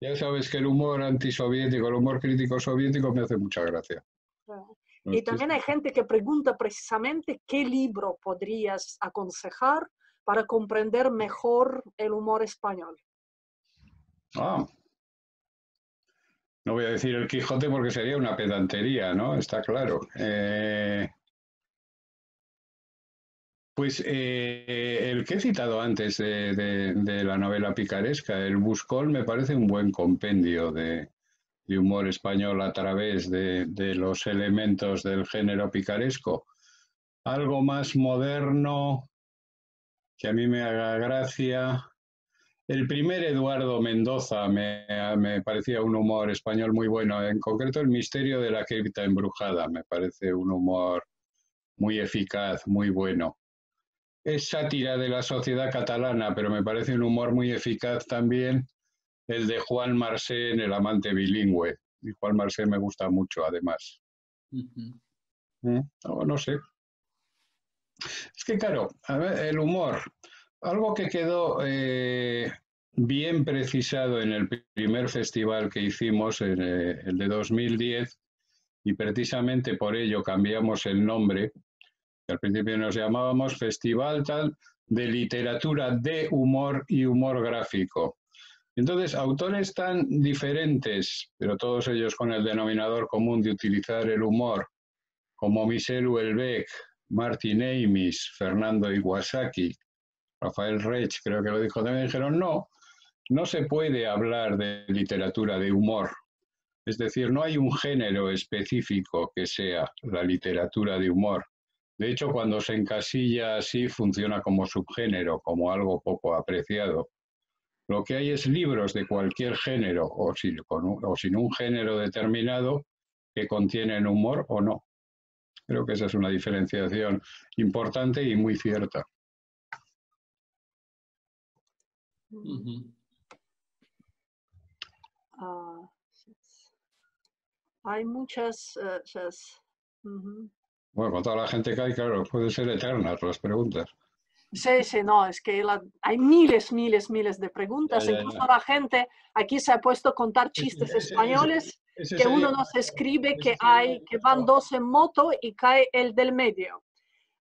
ya sabes que el humor antisoviético, el humor crítico soviético me hace mucha gracia. Y también hay gente que pregunta precisamente qué libro podrías aconsejar para comprender mejor el humor español. Ah, no voy a decir el Quijote porque sería una pedantería, ¿no? Está claro. Pues el que he citado antes de la novela picaresca, el Buscón, me parece un buen compendio de humor español a través de los elementos del género picaresco. Algo más moderno, que a mí me haga gracia. El primer Eduardo Mendoza me parecía un humor español muy bueno, en concreto El misterio de la cripta embrujada, me parece un humor muy eficaz, muy bueno. Es sátira de la sociedad catalana, pero me parece un humor muy eficaz también el de Juan Marsé en El amante bilingüe. Y Juan Marsé me gusta mucho, además. No sé. Es que, claro, a ver, el humor, algo que quedó bien precisado en el primer festival que hicimos, en el de 2010, y precisamente por ello cambiamos el nombre, que al principio nos llamábamos Festival tal de Literatura de Humor y Humor Gráfico. Entonces, autores tan diferentes, pero todos ellos con el denominador común de utilizar el humor, como Michel Houellebecq, Martin Amis, Fernando Iwasaki, Rafael Reich, creo que lo dijo también, dijeron, no se puede hablar de literatura de humor. Es decir, no hay un género específico que sea la literatura de humor. De hecho, cuando se encasilla así, funciona como subgénero, como algo poco apreciado. Lo que hay es libros de cualquier género o sin un género determinado que contienen humor o no. Creo que esa es una diferenciación importante y muy cierta. Hay muchas... Bueno, con toda la gente que hay, claro, pueden ser eternas las preguntas. Sí, no, es que hay miles de preguntas. Incluso la gente aquí se ha puesto a contar chistes españoles que uno nos escribe que van dos en moto y cae el del medio.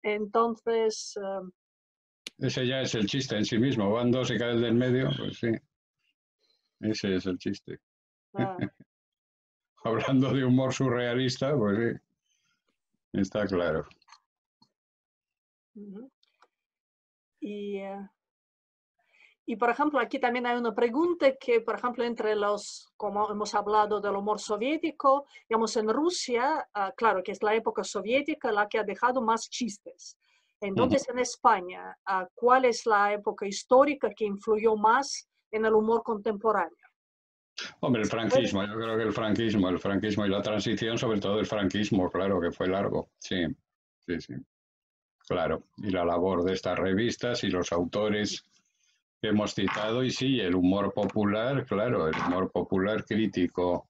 Entonces... Ese ya es el chiste en sí mismo. Van dos y cae el del medio, pues sí. Ese es el chiste. Hablando de humor surrealista, pues sí. Está claro. Y, por ejemplo, aquí también hay una pregunta que, por ejemplo, entre los, como hemos hablado del humor soviético, digamos, en Rusia, claro, que es la época soviética la que ha dejado más chistes. Entonces, en España, ¿cuál es la época histórica que influyó más en el humor contemporáneo? Hombre, el franquismo, yo creo que el franquismo y la transición, sobre todo el franquismo, claro, que fue largo, sí, sí, sí, claro. Y la labor de estas revistas y los autores que hemos citado, y sí, el humor popular, claro, el humor popular crítico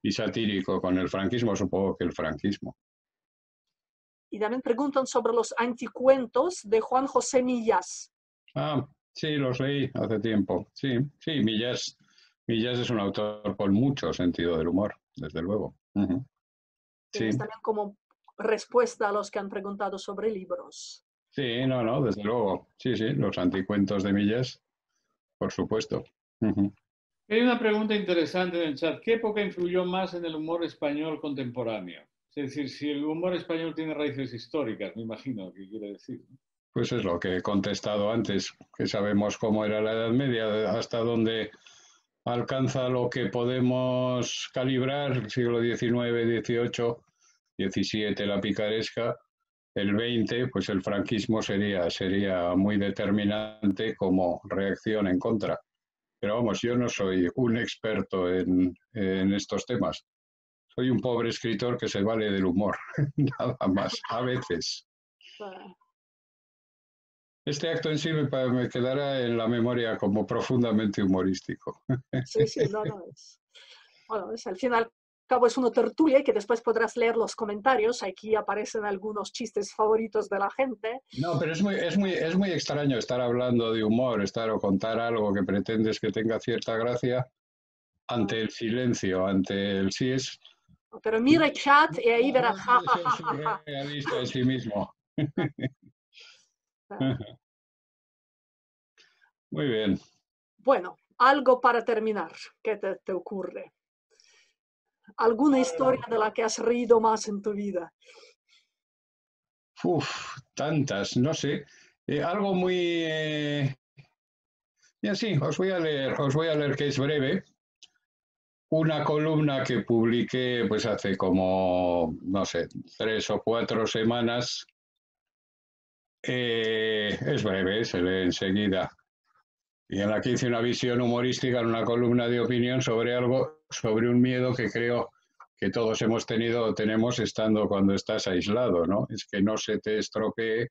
y satírico con el franquismo, supongo que el franquismo. Y también preguntan sobre los anticuentos de Juan José Millás. Ah, sí, los leí hace tiempo. Sí, sí, Millás es un autor con mucho sentido del humor, desde luego. Sí. También como respuesta a los que han preguntado sobre libros. Sí, no, desde luego. Sí, sí, los anticuentos de Millás, por supuesto. Hay una pregunta interesante en el chat. ¿Qué época influyó más en el humor español contemporáneo? Es decir, si el humor español tiene raíces históricas, me imagino que quiere decir, ¿no? Pues es lo que he contestado antes, que sabemos cómo era la Edad Media, hasta dónde alcanza lo que podemos calibrar, siglo XIX, XVIII, XVII la picaresca, el XX, pues el franquismo sería muy determinante como reacción en contra. Pero vamos, yo no soy un experto en estos temas. Soy un pobre escritor que se vale del humor, nada más, a veces. Este acto en sí me quedará en la memoria como profundamente humorístico. Sí, sí, no, es. Bueno, al fin y al cabo es una tertulia que después podrás leer los comentarios. Aquí aparecen algunos chistes favoritos de la gente. No, pero es muy extraño estar hablando de humor, o contar algo que pretendes que tenga cierta gracia ante el silencio, ante el sí es. Pero mira el chat y ahí verás. No puede ser surrealista en sí mismo. Muy bien. Bueno, algo para terminar. ¿Qué te ocurre? ¿Alguna historia de la que has reído más en tu vida? Tantas, no sé. Algo muy... Ya sí, os voy a leer que es breve. Una columna que publiqué pues hace como, no sé, 3 o 4 semanas. Es breve, se lee enseguida. Y en la que hice una visión humorística en una columna de opinión sobre un miedo que creo que todos hemos tenido o tenemos estando cuando estás aislado, ¿no? Es que no se te estropee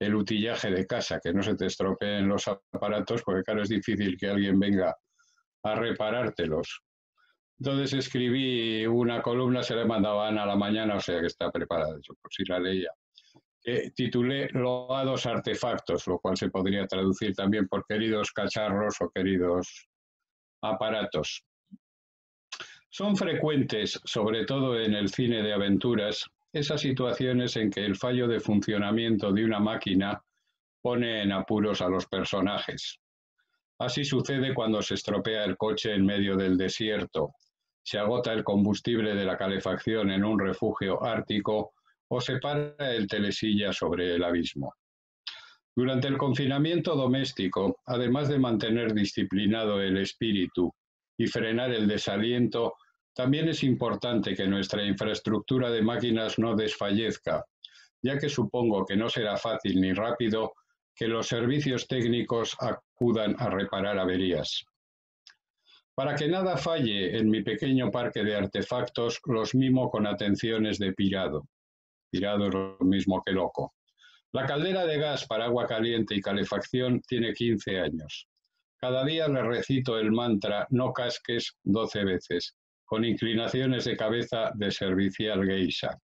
el utillaje de casa, que no se te estropeen los aparatos, porque claro, es difícil que alguien venga a reparártelos. Entonces escribí una columna, se la mandaba a Ana a la mañana, o sea que está preparada, por si la leía. Titulé Loados artefactos, lo cual se podría traducir también por queridos cacharros o queridos aparatos. Son frecuentes, sobre todo en el cine de aventuras, esas situaciones en que el fallo de funcionamiento de una máquina pone en apuros a los personajes. Así sucede cuando se estropea el coche en medio del desierto, se agota el combustible de la calefacción en un refugio ártico o se para el telesilla sobre el abismo. Durante el confinamiento doméstico, además de mantener disciplinado el espíritu y frenar el desaliento, también es importante que nuestra infraestructura de máquinas no desfallezca, ya que supongo que no será fácil ni rápido que los servicios técnicos acudan a reparar averías. Para que nada falle en mi pequeño parque de artefactos, los mimo con atenciones de pirado. Pirado es lo mismo que loco. La caldera de gas para agua caliente y calefacción tiene 15 años. Cada día le recito el mantra no casques 12 veces, con inclinaciones de cabeza de servicial geisha.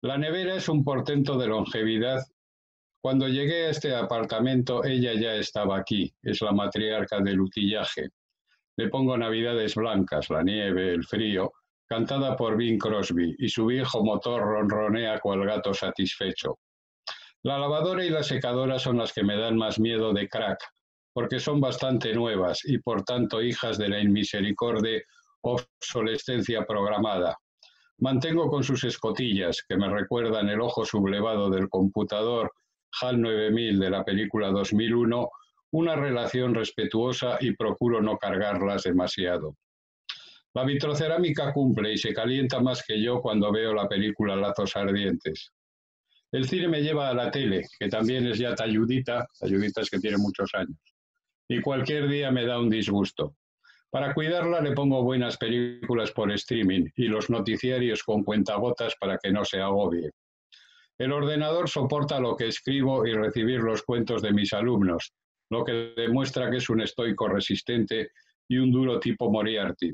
La nevera es un portento de longevidad. Cuando llegué a este apartamento, ella ya estaba aquí, es la matriarca del utillaje. Le pongo navidades blancas, la nieve, el frío, cantada por Bing Crosby, y su viejo motor ronronea cual gato satisfecho. La lavadora y la secadora son las que me dan más miedo de crack, porque son bastante nuevas y por tanto hijas de la inmisericordia obsolescencia programada. Mantengo con sus escotillas, que me recuerdan el ojo sublevado del computador HAL 9000 de la película 2001, una relación respetuosa y procuro no cargarlas demasiado. La vitrocerámica cumple y se calienta más que yo cuando veo la película Lazos Ardientes. El cine me lleva a la tele, que también es ya talludita es que tiene muchos años, y cualquier día me da un disgusto. Para cuidarla le pongo buenas películas por streaming y los noticiarios con cuentagotas para que no se agobie. El ordenador soporta lo que escribo y recibir los cuentos de mis alumnos, lo que demuestra que es un estoico resistente y un duro tipo Moriarty.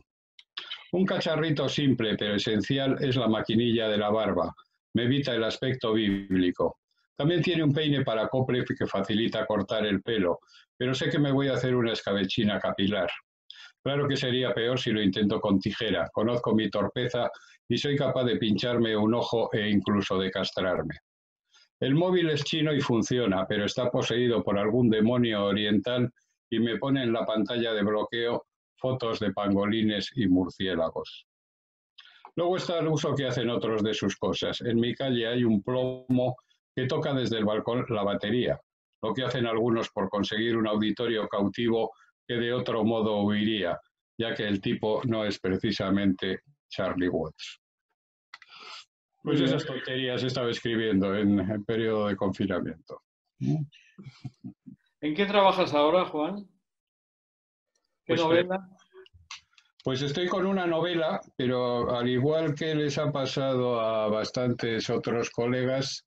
Un cacharrito simple pero esencial es la maquinilla de la barba. Me evita el aspecto bíblico. También tiene un peine para acople que facilita cortar el pelo, pero sé que me voy a hacer una escabechina capilar. Claro que sería peor si lo intento con tijera. Conozco mi torpeza y soy capaz de pincharme un ojo e incluso de castrarme. El móvil es chino y funciona, pero está poseído por algún demonio oriental y me pone en la pantalla de bloqueo fotos de pangolines y murciélagos. Luego está el uso que hacen otros de sus cosas. En mi calle hay un plomo que toca desde el balcón la batería, lo que hacen algunos por conseguir un auditorio cautivo que de otro modo huiría, ya que el tipo no es precisamente Charlie Watts. Pues esas tonterías estaba escribiendo en el periodo de confinamiento. ¿En qué trabajas ahora, Juan? ¿Qué novela? Pues estoy con una novela, pero al igual que les ha pasado a bastantes otros colegas,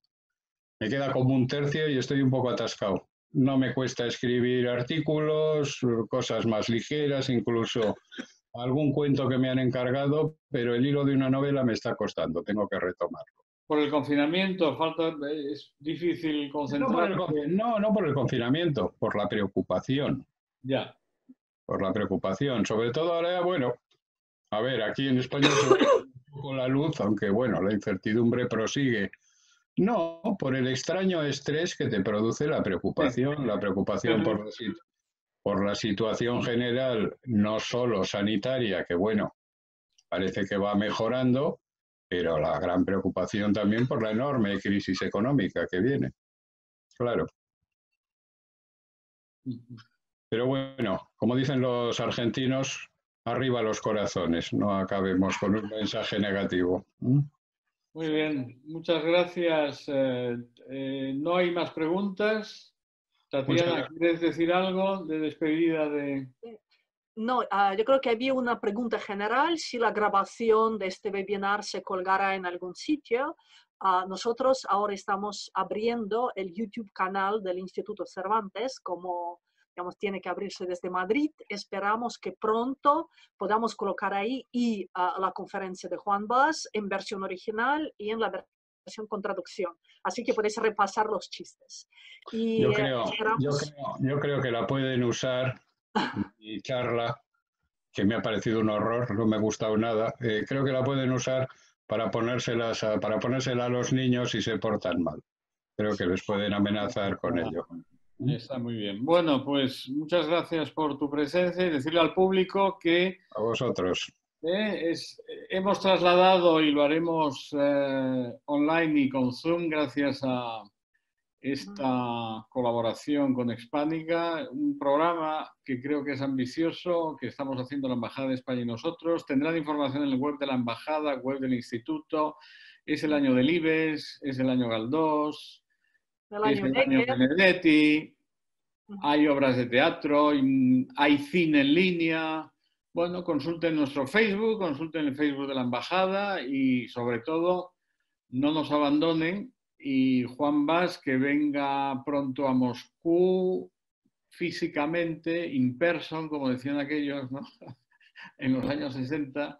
me queda como un tercio y estoy un poco atascado. No me cuesta escribir artículos, cosas más ligeras, incluso algún cuento que me han encargado, pero el hilo de una novela me está costando, tengo que retomarlo. ¿Por el confinamiento? ¿Es difícil concentrarse? No por el confinamiento, por la preocupación. Ya. Por la preocupación. Sobre todo ahora, bueno, a ver, aquí en España se va un poco la luz, aunque bueno, la incertidumbre prosigue. No, por el extraño estrés que te produce la preocupación por la situación general, no solo sanitaria, que bueno, parece que va mejorando, pero la gran preocupación también por la enorme crisis económica que viene. Claro. Pero bueno, como dicen los argentinos, arriba los corazones, no acabemos con un mensaje negativo. Muy bien, muchas gracias. No hay más preguntas. Tatiana, ¿quieres decir algo de despedida de...? No, yo creo que había una pregunta general, si la grabación de este webinar se colgará en algún sitio. Nosotros ahora estamos abriendo el YouTube canal del Instituto Cervantes, como digamos, tiene que abrirse desde Madrid. Esperamos que pronto podamos colocar ahí y la conferencia de Juan Bas en versión original y en la versión con traducción. Así que podéis repasar los chistes. Y, yo creo que la pueden usar. Mi charla, que me ha parecido un horror, no me ha gustado nada, creo que la pueden usar para ponérsela a los niños si se portan mal. Creo que les pueden amenazar con ello. Está muy bien. Bueno, pues muchas gracias por tu presencia y decirle al público que... A vosotros. Hemos trasladado y lo haremos online y con Zoom gracias a esta colaboración con Hispánica, un programa que creo que es ambicioso, que estamos haciendo la Embajada de España y nosotros. Tendrán información en el web de la Embajada, web del Instituto. Es el año del IBES, es el año Galdós, es el año Benedetti, hay obras de teatro, hay cine en línea. Bueno, consulten nuestro Facebook, consulten el Facebook de la Embajada y sobre todo no nos abandonen. Y Juan Bas, que venga pronto a Moscú físicamente, in person, como decían aquellos, ¿no? En los años 60.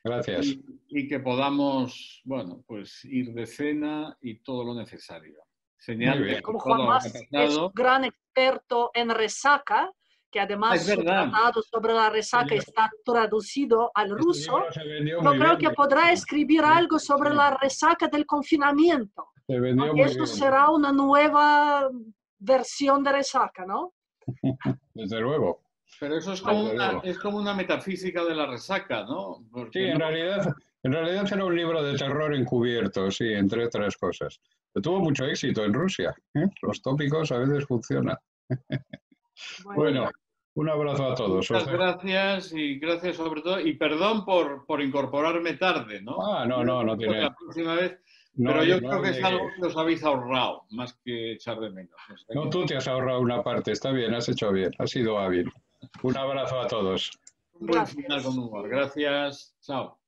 Gracias. Y que podamos, bueno, pues ir de cena y todo lo necesario. Señal de como Juan Bas es un gran experto en resaca, que además su tratado sobre la resaca está traducido al ruso. Yo creo que podrá escribir algo sobre la resaca del confinamiento. Eso será una nueva versión de resaca, ¿no? Desde luego. Pero eso es como una metafísica de la resaca, ¿no? Porque sí, en realidad era un libro de terror encubierto, sí, entre otras cosas. Pero tuvo mucho éxito en Rusia. Los tópicos a veces funcionan. Bueno, un abrazo a todos. Muchas gracias y gracias sobre todo. Y perdón por incorporarme tarde, ¿no? No tiene... La próxima vez. Pero yo creo que es algo que os habéis ahorrado, más que echar de menos. No, tú te has ahorrado una parte. Está bien, has hecho bien. Has sido hábil. Un abrazo a todos. Un buen final con humor. Gracias. Chao.